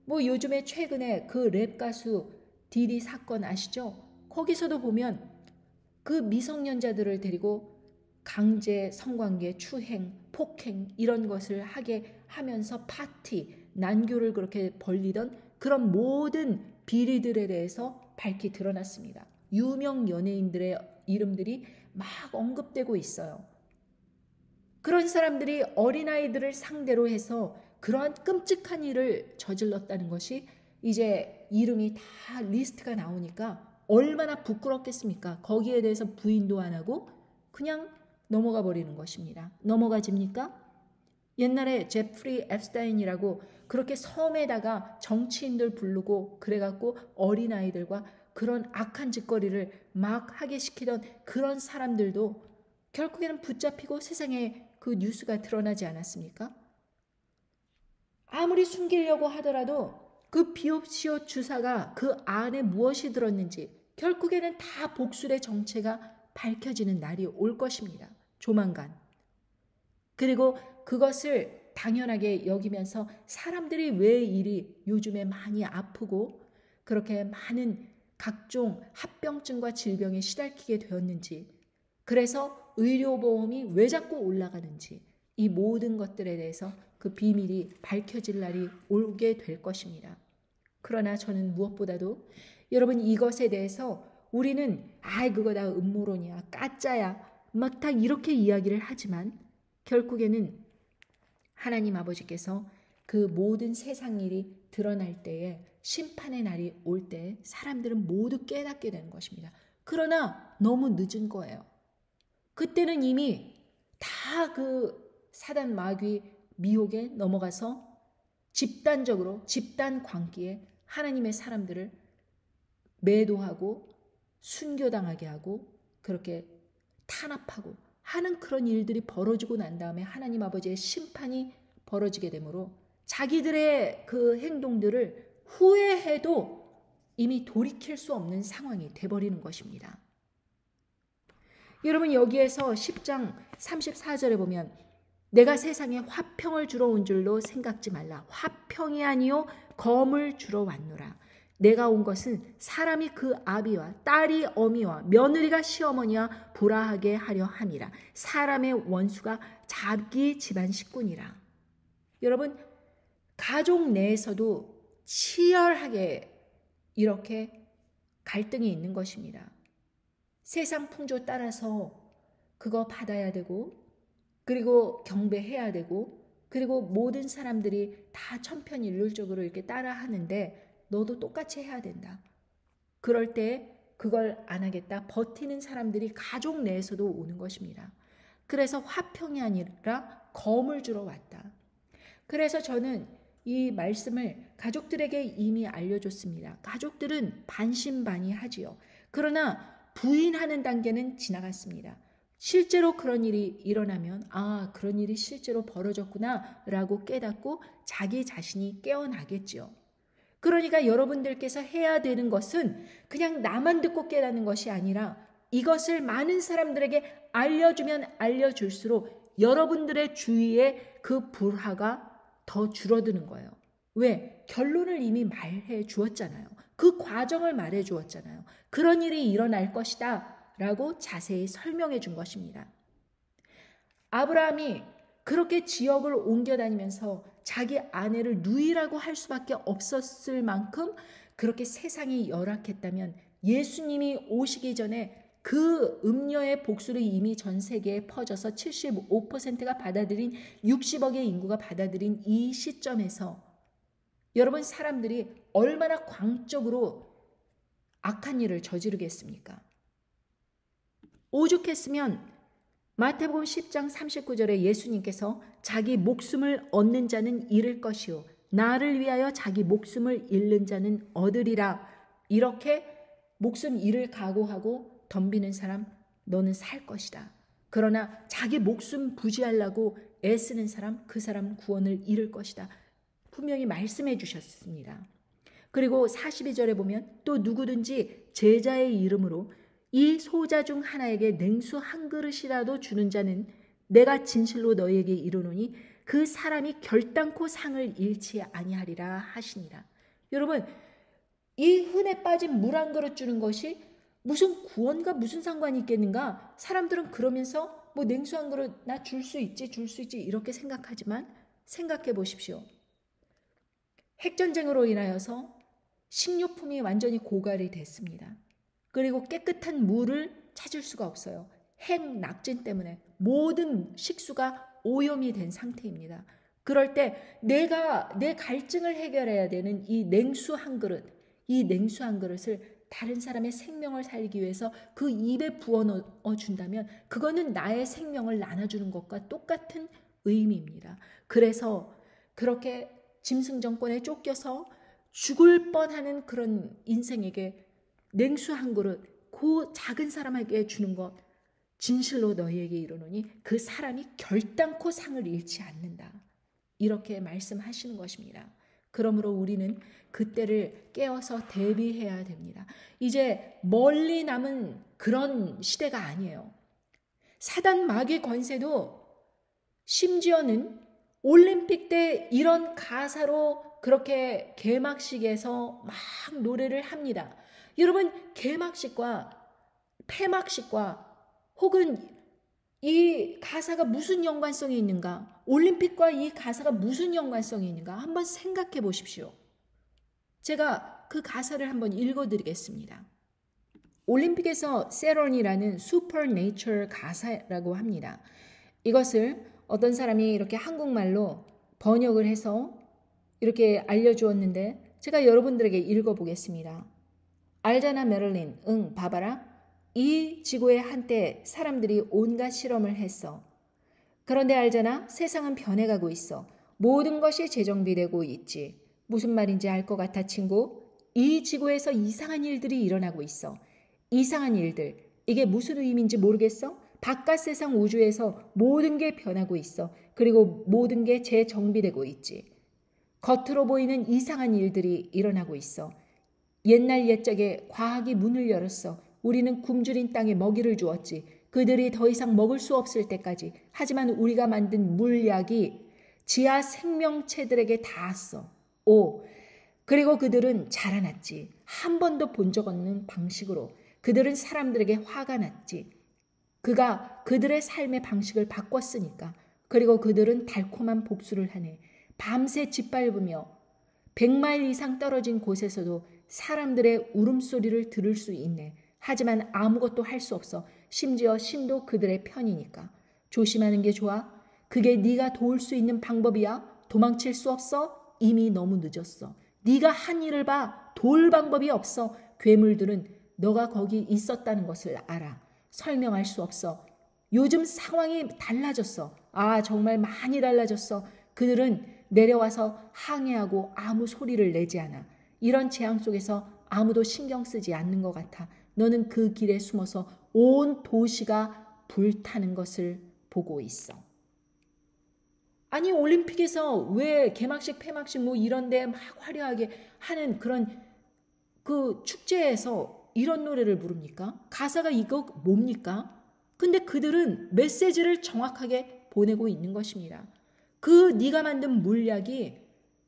요즘에 최근에 그 랩 가수 디디 사건 아시죠? 거기서도 보면 그 미성년자들을 데리고 강제 성관계, 추행, 폭행 이런 것을 하게 하면서 파티, 난교를 그렇게 벌리던 그런 모든 비리들에 대해서 밝히 드러났습니다. 유명 연예인들의 이름들이 막 언급되고 있어요. 그런 사람들이 어린아이들을 상대로 해서 그러한 끔찍한 일을 저질렀다는 것이 이제 이름이 다 리스트가 나오니까 얼마나 부끄럽겠습니까? 거기에 대해서 부인도 안 하고 그냥 넘어가 버리는 것입니다. 넘어가집니까? 옛날에 제프리 앱스타인이라고 그렇게 섬에다가 정치인들 부르고 그래갖고 어린아이들과 그런 악한 짓거리를 막 하게 시키던 그런 사람들도 결국에는 붙잡히고 세상에 그 뉴스가 드러나지 않았습니까? 아무리 숨기려고 하더라도 그 비옵시오 주사가 그 안에 무엇이 들었는지 결국에는 다 복술의 정체가 밝혀지는 날이 올 것입니다. 조만간. 그리고 그것을 당연하게 여기면서 사람들이 왜 이리 요즘에 많이 아프고 그렇게 많은 각종 합병증과 질병에 시달리게 되었는지, 그래서 의료보험이 왜 자꾸 올라가는지, 이 모든 것들에 대해서 그 비밀이 밝혀질 날이 오게 될 것입니다. 그러나 저는 무엇보다도 여러분, 이것에 대해서 우리는 그거 다 음모론이야, 가짜야 막 다 이렇게 이야기를 하지만 결국에는 하나님 아버지께서 그 모든 세상 일이 드러날 때에, 심판의 날이 올 때 사람들은 모두 깨닫게 되는 것입니다. 그러나 너무 늦은 거예요. 그때는 이미 다 그 사단 마귀 미혹에 넘어가서 집단적으로 집단 광기에 하나님의 사람들을 매도하고 순교당하게 하고 그렇게 탄압하고 하는 그런 일들이 벌어지고 난 다음에 하나님 아버지의 심판이 벌어지게 되므로 자기들의 그 행동들을 후회해도 이미 돌이킬 수 없는 상황이 돼버리는 것입니다. 여러분, 여기에서 10장 34절에 보면 내가 세상에 화평을 주러 온 줄로 생각지 말라. 화평이 아니요 검을 주러 왔노라. 내가 온 것은 사람이 그 아비와 딸이 어미와 며느리가 시어머니와 불화하게 하려 함이라. 사람의 원수가 자기 집안 식구니라. 여러분, 가족 내에서도 치열하게 이렇게 갈등이 있는 것입니다. 세상 풍조 따라서 그거 받아야 되고, 그리고 경배해야 되고, 그리고 모든 사람들이 다 천편일률적으로 이렇게 따라 하는데 너도 똑같이 해야 된다. 그럴 때 그걸 안 하겠다 버티는 사람들이 가족 내에서도 오는 것입니다. 그래서 화평이 아니라 검을 주러 왔다. 그래서 저는 이 말씀을 가족들에게 이미 알려줬습니다. 가족들은 반신반의하지요. 그러나 부인하는 단계는 지나갔습니다. 실제로 그런 일이 일어나면 그런 일이 실제로 벌어졌구나 라고 깨닫고 자기 자신이 깨어나겠죠. 그러니까 여러분들께서 해야 되는 것은 그냥 나만 듣고 깨닫는 것이 아니라 이것을 많은 사람들에게 알려주면 알려줄수록 여러분들의 주위에 그 불화가 더 줄어드는 거예요. 왜? 결론을 이미 말해 주었잖아요. 그 과정을 말해 주었잖아요. 그런 일이 일어날 것이다 라고 자세히 설명해 준 것입니다. 아브라함이 그렇게 지역을 옮겨 다니면서 자기 아내를 누이라고 할 수밖에 없었을 만큼 그렇게 세상이 열악했다면 예수님이 오시기 전에 그 음녀의 복수를 이미 전 세계에 퍼져서 75%가 받아들인 60억의 인구가 받아들인 이 시점에서 여러분 사람들이 얼마나 광적으로 악한 일을 저지르겠습니까? 오죽했으면 마태복음 10장 39절에 예수님께서 자기 목숨을 얻는 자는 잃을 것이요 나를 위하여 자기 목숨을 잃는 자는 얻으리라 이렇게 목숨 잃을 각오하고 덤비는 사람 너는 살 것이다. 그러나 자기 목숨 부지하려고 애쓰는 사람 그 사람 구원을 잃을 것이다. 분명히 말씀해 주셨습니다. 그리고 42절에 보면 또 누구든지 제자의 이름으로 이 소자 중 하나에게 냉수 한 그릇이라도 주는 자는 내가 진실로 너희에게 이르노니 그 사람이 결단코 상을 잃지 아니하리라 하시니라. 여러분 이 흔해 빠진 물 한 그릇 주는 것이 무슨 구원과 무슨 상관이 있겠는가? 사람들은 그러면서 뭐 냉수 한 그릇 나 줄 수 있지 이렇게 생각하지만 생각해 보십시오. 핵전쟁으로 인하여서 식료품이 완전히 고갈이 됐습니다. 그리고 깨끗한 물을 찾을 수가 없어요. 핵 낙진 때문에 모든 식수가 오염이 된 상태입니다. 그럴 때 내가 내 갈증을 해결해야 되는 이 냉수 한 그릇을 다른 사람의 생명을 살기 위해서 그 입에 부어 준다면 그거는 나의 생명을 나눠주는 것과 똑같은 의미입니다. 그래서 그렇게 짐승 정권에 쫓겨서 죽을 뻔하는 그런 인생에게 냉수 한 그릇 그 작은 사람에게 주는 것 진실로 너희에게 이르노니 그 사람이 결단코 상을 잃지 않는다. 이렇게 말씀하시는 것입니다. 그러므로 우리는 그때를 깨어서 대비해야 됩니다. 이제 멀리 남은 그런 시대가 아니에요. 사단 마귀 권세도 심지어는 올림픽 때 이런 가사로 그렇게 개막식에서 막 노래를 합니다. 여러분 개막식과 폐막식과 혹은 이 가사가 무슨 연관성이 있는가? 올림픽과 이 가사가 무슨 연관성이 있는가? 한번 생각해 보십시오. 제가 그 가사를 한번 읽어드리겠습니다. 올림픽에서 세런이라는 슈퍼네이처 가사라고 합니다. 이것을 어떤 사람이 이렇게 한국말로 번역을 해서 이렇게 알려주었는데 제가 여러분들에게 읽어보겠습니다. 알잖아 메릴린, 응 봐봐라. 이 지구에 한때 사람들이 온갖 실험을 했어. 그런데 알잖아 세상은 변해가고 있어. 모든 것이 재정비되고 있지. 무슨 말인지 알 것 같아 친구? 이 지구에서 이상한 일들이 일어나고 있어. 이상한 일들. 이게 무슨 의미인지 모르겠어? 바깥 세상 우주에서 모든 게 변하고 있어. 그리고 모든 게 재정비되고 있지. 겉으로 보이는 이상한 일들이 일어나고 있어. 옛날 옛적에 과학이 문을 열었어. 우리는 굶주린 땅에 먹이를 주었지. 그들이 더 이상 먹을 수 없을 때까지. 하지만 우리가 만든 물약이 지하 생명체들에게 닿았어. 그리고 그들은 자라났지. 한 번도 본 적 없는 방식으로. 그들은 사람들에게 화가 났지. 그가 그들의 삶의 방식을 바꿨으니까. 그리고 그들은 달콤한 복수를 하네. 밤새 짓밟으며 100마일 이상 떨어진 곳에서도 사람들의 울음소리를 들을 수 있네. 하지만 아무것도 할 수 없어. 심지어 신도 그들의 편이니까. 조심하는 게 좋아. 그게 네가 도울 수 있는 방법이야. 도망칠 수 없어. 이미 너무 늦었어. 네가 한 일을 봐. 도울 방법이 없어. 괴물들은 너가 거기 있었다는 것을 알아. 설명할 수 없어. 요즘 상황이 달라졌어. 정말 많이 달라졌어. 그들은 내려와서 항해하고 아무 소리를 내지 않아. 이런 재앙 속에서 아무도 신경 쓰지 않는 것 같아. 너는 그 길에 숨어서 온 도시가 불타는 것을 보고 있어. 아니 올림픽에서 왜 개막식, 폐막식 뭐 이런 데 막 화려하게 하는 그런 그 축제에서 이런 노래를 부릅니까? 가사가 이거 뭡니까? 근데 그들은 메시지를 정확하게 보내고 있는 것입니다. 그 네가 만든 물약이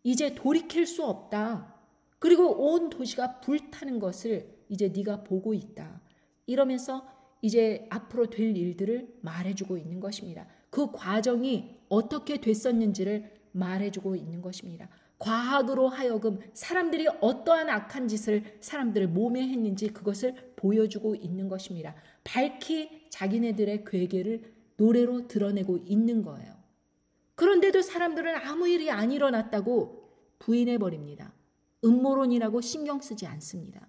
이제 돌이킬 수 없다. 그리고 온 도시가 불타는 것을 이제 네가 보고 있다. 이러면서 이제 앞으로 될 일들을 말해주고 있는 것입니다. 그 과정이 어떻게 됐었는지를 말해주고 있는 것입니다. 과학으로 하여금 사람들이 어떠한 악한 짓을 사람들을 몸에 했는지 그것을 보여주고 있는 것입니다. 밝히 자기네들의 괴계를 노래로 드러내고 있는 거예요. 그런데도 사람들은 아무 일이 안 일어났다고 부인해버립니다. 음모론이라고 신경 쓰지 않습니다.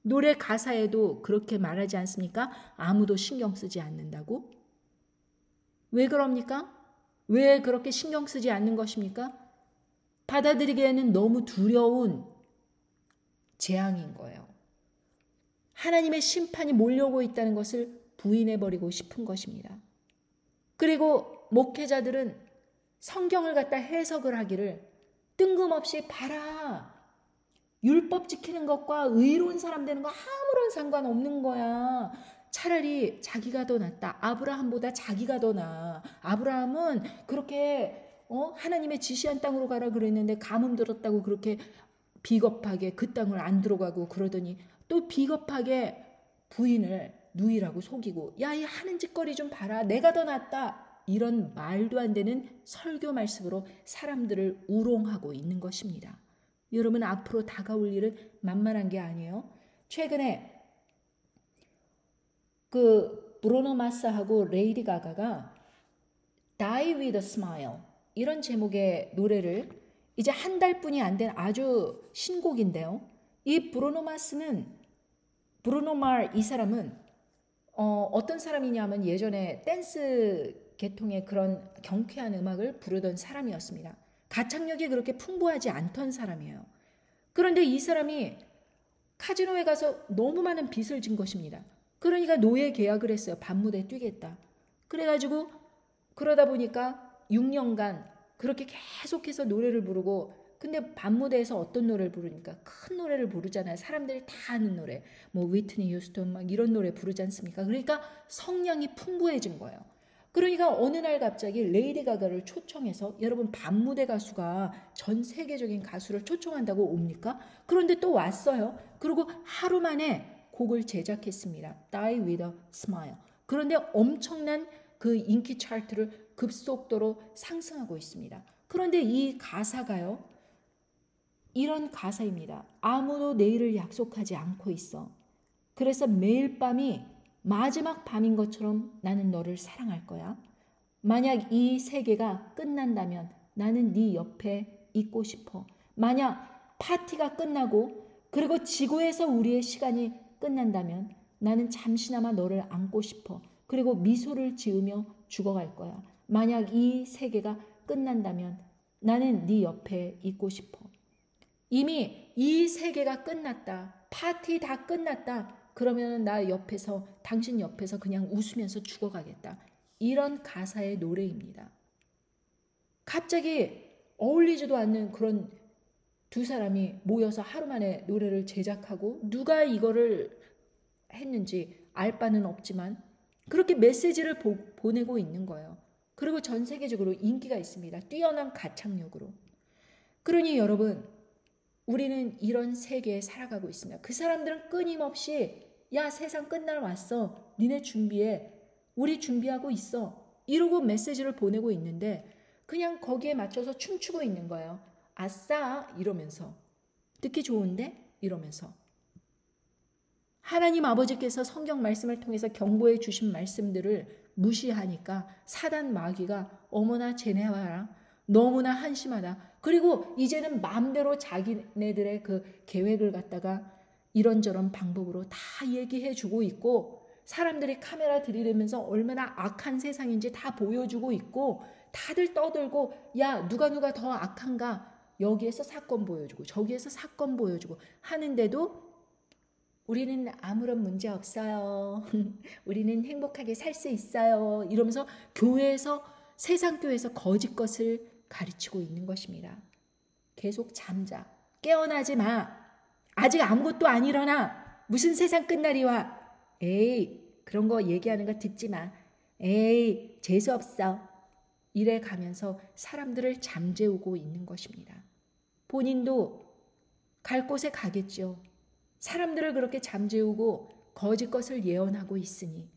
노래 가사에도 그렇게 말하지 않습니까? 아무도 신경 쓰지 않는다고? 왜 그럽니까? 왜 그렇게 신경 쓰지 않는 것입니까? 받아들이기에는 너무 두려운 재앙인 거예요. 하나님의 심판이 몰려오고 있다는 것을 부인해버리고 싶은 것입니다. 그리고 목회자들은 성경을 갖다 해석을 하기를 뜬금없이 봐라. 율법 지키는 것과 의로운 사람 되는 거 아무런 상관없는 거야. 차라리 자기가 더 낫다. 아브라함보다 자기가 더 나아. 아브라함은 그렇게 하나님의 지시한 땅으로 가라 그랬는데 가뭄 들었다고 그렇게 비겁하게 그 땅을 안 들어가고 그러더니 또 비겁하게 부인을 누이라고 속이고 야, 이 하는 짓거리 좀 봐라. 내가 더 낫다. 이런 말도 안 되는 설교 말씀으로 사람들을 우롱하고 있는 것입니다. 여러분 앞으로 다가올 일은 만만한 게 아니에요. 최근에 그 브루노 마스하고 레이디 가가가 Die with a Smile 이런 제목의 노래를 이제 한 달뿐이 안 된 아주 신곡인데요. 이 브루노 말 이 사람은 어떤 사람이냐면 예전에 댄스 계통의 그런 경쾌한 음악을 부르던 사람이었습니다. 가창력이 그렇게 풍부하지 않던 사람이에요. 그런데 이 사람이 카지노에 가서 너무 많은 빚을 진 것입니다. 그러니까 노예 계약을 했어요. 밤무대 뛰겠다. 그래가지고 그러다 보니까 6년간 그렇게 계속해서 노래를 부르고 근데 밤무대에서 어떤 노래를 부르니까 큰 노래를 부르잖아요. 사람들이 다 아는 노래. 뭐 위트니 휴스턴 막 이런 노래 부르지 않습니까? 그러니까 성량이 풍부해진 거예요. 그러니까 어느 날 갑자기 레이디 가가를 초청해서 여러분 밤무대 가수가 전 세계적인 가수를 초청한다고 옵니까? 그런데 또 왔어요. 그리고 하루 만에 곡을 제작했습니다. Die with a Smile. 그런데 엄청난 그 인기 차트를 급속도로 상승하고 있습니다. 그런데 이 가사가요. 이런 가사입니다. 아무도 내일을 약속하지 않고 있어. 그래서 매일 밤이 마지막 밤인 것처럼 나는 너를 사랑할 거야. 만약 이 세계가 끝난다면 나는 네 옆에 있고 싶어. 만약 파티가 끝나고 그리고 지구에서 우리의 시간이 끝난다면 나는 잠시나마 너를 안고 싶어. 그리고 미소를 지으며 죽어갈 거야. 만약 이 세계가 끝난다면 나는 네 옆에 있고 싶어. 이미 이 세계가 끝났다. 파티 다 끝났다. 그러면 나 옆에서 당신 옆에서 그냥 웃으면서 죽어가겠다. 이런 가사의 노래입니다. 갑자기 어울리지도 않는 그런 두 사람이 모여서 하루 만에 노래를 제작하고 누가 이거를 했는지 알 바는 없지만 그렇게 메시지를 보내고 있는 거예요. 그리고 전 세계적으로 인기가 있습니다. 뛰어난 가창력으로. 그러니 여러분 우리는 이런 세계에 살아가고 있습니다. 그 사람들은 끊임없이 야 세상 끝날 왔어. 니네 준비해. 우리 준비하고 있어. 이러고 메시지를 보내고 있는데 그냥 거기에 맞춰서 춤추고 있는 거예요. 아싸 이러면서. 듣기 좋은데? 이러면서. 하나님 아버지께서 성경 말씀을 통해서 경고해 주신 말씀들을 무시하니까 사단 마귀가 어머나 쟤네 봐라. 너무나 한심하다. 그리고 이제는 마음대로 자기네들의 그 계획을 갖다가 이런저런 방법으로 다 얘기해 주고 있고 사람들이 카메라 들이대면서 얼마나 악한 세상인지 다 보여주고 있고 다들 떠들고 야 누가 더 악한가 여기에서 사건 보여주고 저기에서 사건 보여주고 하는데도 우리는 아무런 문제 없어요. 우리는 행복하게 살 수 있어요. 이러면서 교회에서 세상 교회에서 거짓 것을 가르치고 있는 것입니다. 계속 잠자. 깨어나지 마. 아직 아무것도 안 일어나. 무슨 세상 끝날이와. 에이, 그런 거 얘기하는 거 듣지 마. 에이, 재수없어. 이래 가면서 사람들을 잠재우고 있는 것입니다. 본인도 갈 곳에 가겠죠. 사람들을 그렇게 잠재우고 거짓 것을 예언하고 있으니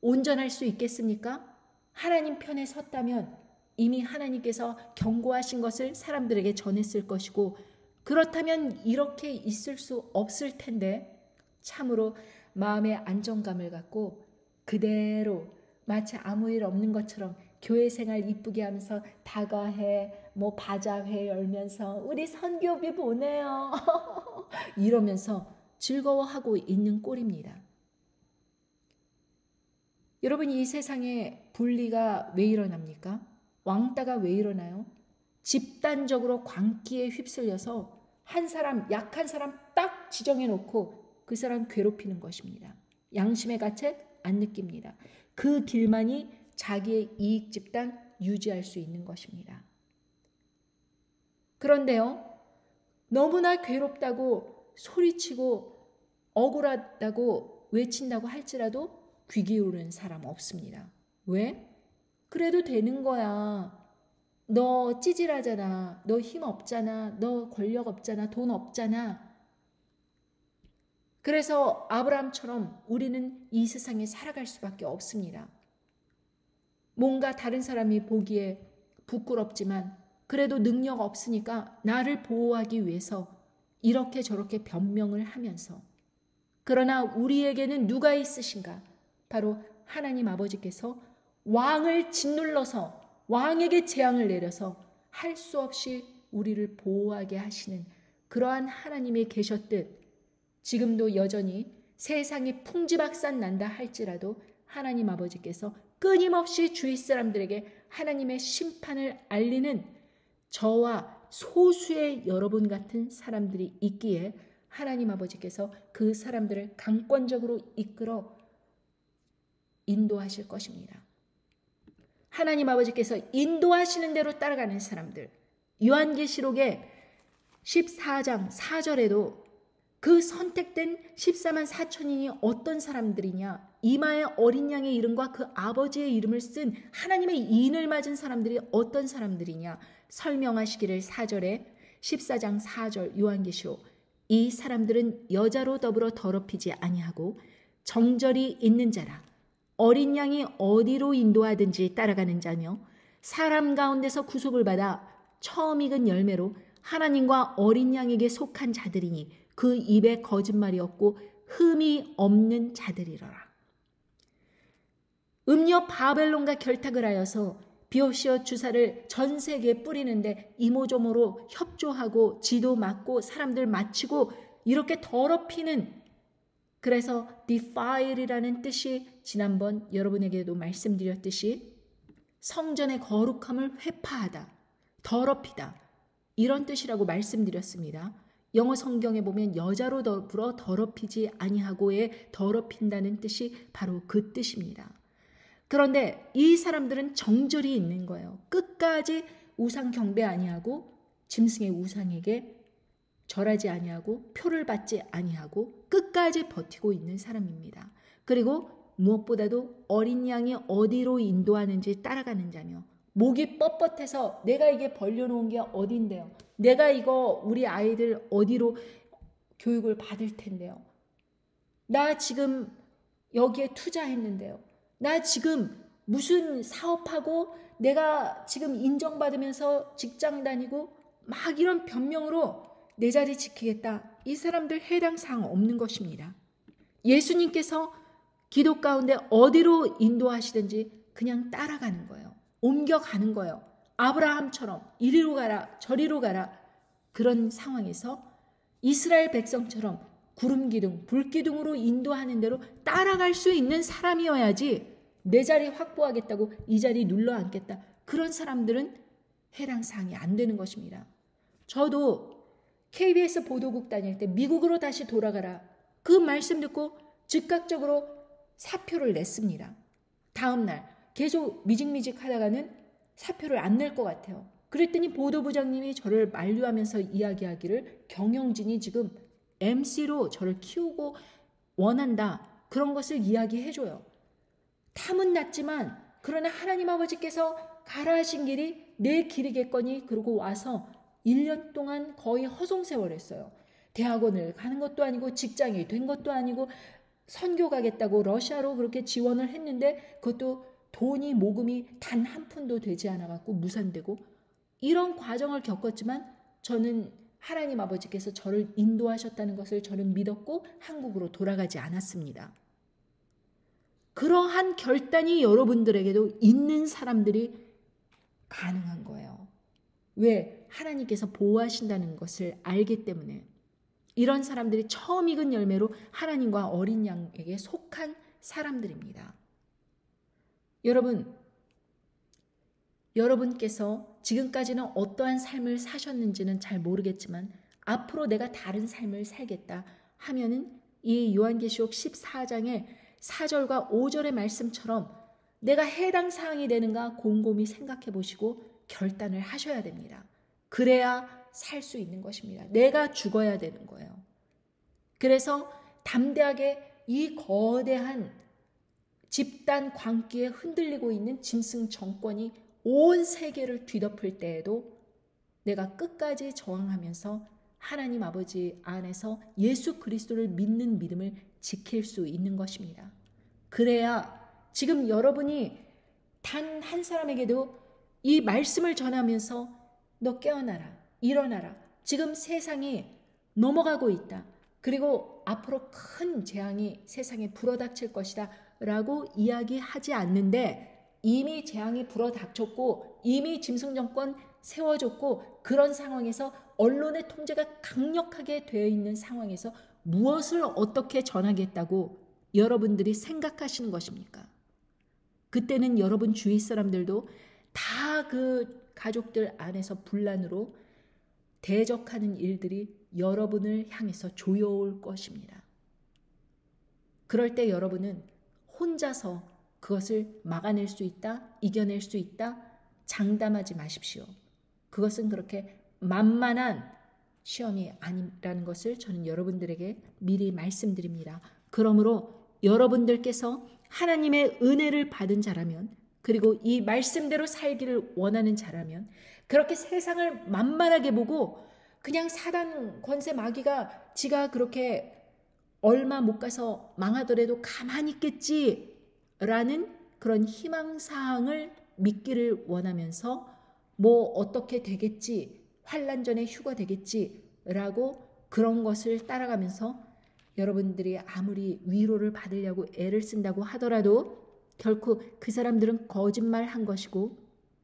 온전할 수 있겠습니까? 하나님 편에 섰다면 이미 하나님께서 경고하신 것을 사람들에게 전했을 것이고, 그렇다면 이렇게 있을 수 없을 텐데 참으로 마음의 안정감을 갖고 그대로 마치 아무 일 없는 것처럼 교회 생활 이쁘게 하면서 다가해, 바자회 열면서 우리 선교비 보내요 이러면서 즐거워하고 있는 꼴입니다. 여러분, 이 세상에 분리가 왜 일어납니까? 왕따가 왜 일어나요? 집단적으로 광기에 휩쓸려서 한 사람, 약한 사람 딱 지정해 놓고 그 사람 괴롭히는 것입니다. 양심의 가책 안 느낍니다. 그 길만이 자기의 이익 집단 유지할 수 있는 것입니다. 그런데요, 너무나 괴롭다고 소리치고 억울하다고 외친다고 할지라도 귀 기울이는 사람 없습니다. 왜? 그래도 되는 거야. 너 찌질하잖아. 너 힘 없잖아. 너 권력 없잖아. 돈 없잖아. 그래서 아브라함처럼 우리는 이 세상에 살아갈 수밖에 없습니다. 뭔가 다른 사람이 보기에 부끄럽지만 그래도 능력 없으니까 나를 보호하기 위해서 이렇게 저렇게 변명을 하면서, 그러나 우리에게는 누가 있으신가? 바로 하나님 아버지께서 왕을 짓눌러서 왕에게 재앙을 내려서 할 수 없이 우리를 보호하게 하시는 그러한 하나님이 계셨듯, 지금도 여전히 세상이 풍지박산 난다 할지라도 하나님 아버지께서 끊임없이 주위 사람들에게 하나님의 심판을 알리는 저와 소수의 여러분 같은 사람들이 있기에 하나님 아버지께서 그 사람들을 강권적으로 이끌어 인도하실 것입니다. 하나님 아버지께서 인도하시는 대로 따라가는 사람들, 요한계시록의 14장 4절에도 그 선택된 14만 4천인이 어떤 사람들이냐, 이마에 어린 양의 이름과 그 아버지의 이름을 쓴 하나님의 인을 맞은 사람들이 어떤 사람들이냐 설명하시기를 4절에 14장 4절 요한계시록, 이 사람들은 여자로 더불어 더럽히지 아니하고 정절이 있는 자라, 어린 양이 어디로 인도하든지 따라가는 자며 사람 가운데서 구속을 받아 처음 익은 열매로 하나님과 어린 양에게 속한 자들이니 그 입에 거짓말이 없고 흠이 없는 자들이로라. 음녀 바벨론과 결탁을 하여서 비오시어 주사를 전 세계에 뿌리는데 이모저모로 협조하고 지도 맞고 사람들 맞추고 이렇게 더럽히는, 그래서 defile이라는 뜻이 지난번 여러분에게도 말씀드렸듯이 성전의 거룩함을 회파하다, 더럽히다, 이런 뜻이라고 말씀드렸습니다. 영어 성경에 보면 여자로 더불어 더럽히지 아니하고의 더럽힌다는 뜻이 바로 그 뜻입니다. 그런데 이 사람들은 정절이 있는 거예요. 끝까지 우상 경배 아니하고 짐승의 우상에게 절하지 아니하고 표를 받지 아니하고 끝까지 버티고 있는 사람입니다. 그리고 무엇보다도 어린 양이 어디로 인도하는지 따라가는 자며, 목이 뻣뻣해서 내가 이게 벌려놓은 게 어딘데요? 내가 이거 우리 아이들 어디로 교육을 받을 텐데요? 나 지금 여기에 투자했는데요? 나 지금 무슨 사업하고 내가 지금 인정받으면서 직장 다니고 막 이런 변명으로 내 자리 지키겠다. 이 사람들 해당 사항 없는 것입니다. 예수님께서 기도 가운데 어디로 인도하시든지 그냥 따라가는 거예요. 옮겨가는 거예요. 아브라함처럼 이리로 가라 저리로 가라. 그런 상황에서 이스라엘 백성처럼 구름기둥 불기둥으로 인도하는 대로 따라갈 수 있는 사람이어야지 내 자리 확보하겠다고 이 자리 눌러 앉겠다. 그런 사람들은 해당 사항이 안 되는 것입니다. 저도 KBS 보도국 다닐 때 미국으로 다시 돌아가라. 그 말씀 듣고 즉각적으로 사표를 냈습니다. 다음 날 계속 미직미직 하다가는 사표를 안 낼 것 같아요. 그랬더니 보도부장님이 저를 만류하면서 이야기하기를 경영진이 지금 MC로 저를 키우고 원한다. 그런 것을 이야기해줘요. 탐은 났지만 그러나 하나님 아버지께서 가라 하신 길이 내 길이겠거니 그러고 와서 1년 동안 거의 허송세월 했어요. 대학원을 가는 것도 아니고 직장이 된 것도 아니고 선교 가겠다고 러시아로 그렇게 지원을 했는데 그것도 돈이 모금이 단 한 푼도 되지 않아갖고 무산되고 이런 과정을 겪었지만 저는 하나님 아버지께서 저를 인도하셨다는 것을 저는 믿었고 한국으로 돌아가지 않았습니다. 그러한 결단이 여러분들에게도 있는 사람들이 가능한 거예요. 왜? 하나님께서 보호하신다는 것을 알기 때문에. 이런 사람들이 처음 익은 열매로 하나님과 어린 양에게 속한 사람들입니다. 여러분께서 지금까지는 어떠한 삶을 사셨는지는 잘 모르겠지만 앞으로 내가 다른 삶을 살겠다 하면은 이 요한계시록 14장의 4절과 5절의 말씀처럼 내가 해당 사항이 되는가 곰곰이 생각해 보시고 결단을 하셔야 됩니다. 그래야 살 수 있는 것입니다. 내가 죽어야 되는 거예요. 그래서 담대하게 이 거대한 집단 광기에 흔들리고 있는 짐승 정권이 온 세계를 뒤덮을 때에도 내가 끝까지 저항하면서 하나님 아버지 안에서 예수 그리스도를 믿는 믿음을 지킬 수 있는 것입니다. 그래야 지금 여러분이 단 한 사람에게도 이 말씀을 전하면서 너 깨어나라, 일어나라. 지금 세상이 넘어가고 있다. 그리고 앞으로 큰 재앙이 세상에 불어닥칠 것이다 라고 이야기하지 않는데 이미 재앙이 불어닥쳤고 이미 짐승정권 세워졌고 그런 상황에서 언론의 통제가 강력하게 되어 있는 상황에서 무엇을 어떻게 전하겠다고 여러분들이 생각하시는 것입니까? 그때는 여러분 주위 사람들도 다 그 가족들 안에서 분란으로 대적하는 일들이 여러분을 향해서 조여올 것입니다. 그럴 때 여러분은 혼자서 그것을 막아낼 수 있다, 이겨낼 수 있다, 장담하지 마십시오. 그것은 그렇게 만만한 시험이 아니라는 것을 저는 여러분들에게 미리 말씀드립니다. 그러므로 여러분들께서 하나님의 은혜를 받은 자라면 그리고 이 말씀대로 살기를 원하는 자라면 그렇게 세상을 만만하게 보고 그냥 사단 권세 마귀가 지가 그렇게 얼마 못 가서 망하더라도 가만히 있겠지라는 그런 희망사항을 믿기를 원하면서 뭐 어떻게 되겠지, 환난 전에 휴가 되겠지라고 그런 것을 따라가면서 여러분들이 아무리 위로를 받으려고 애를 쓴다고 하더라도 결코 그 사람들은 거짓말한 것이고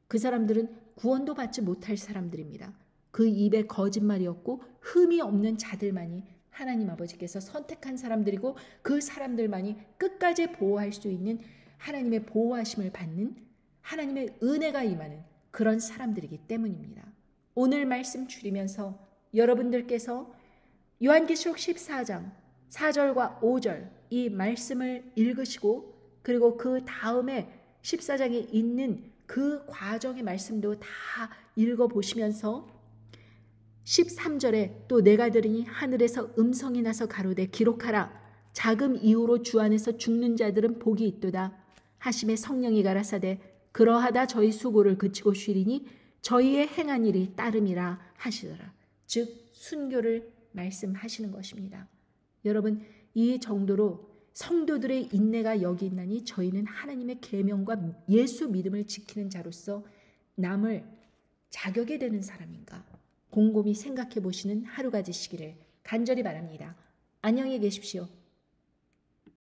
그 사람들은 구원도 받지 못할 사람들입니다. 그 입에 거짓말이었고 흠이 없는 자들만이 하나님 아버지께서 선택한 사람들이고 그 사람들만이 끝까지 보호할 수 있는 하나님의 보호하심을 받는 하나님의 은혜가 임하는 그런 사람들이기 때문입니다. 오늘 말씀 줄이면서 여러분들께서 요한계시록 14장 4절과 5절 이 말씀을 읽으시고 그리고 그 다음에 14장에 있는 그 과정의 말씀도 다 읽어보시면서 13절에 또 내가 들으니 하늘에서 음성이 나서 가로되 기록하라. 자금 이후로 주 안에서 죽는 자들은 복이 있도다. 하심에 성령이 가라사대 그러하다 저희 수고를 그치고 쉬리니 저희의 행한 일이 따름이라 하시더라. 즉 순교를 말씀하시는 것입니다. 여러분 이 정도로 성도들의 인내가 여기 있나니 저희는 하나님의 계명과 예수 믿음을 지키는 자로서 남을 자격이 되는 사람인가 곰곰이 생각해 보시는 하루가 되시기를 간절히 바랍니다. 안녕히 계십시오.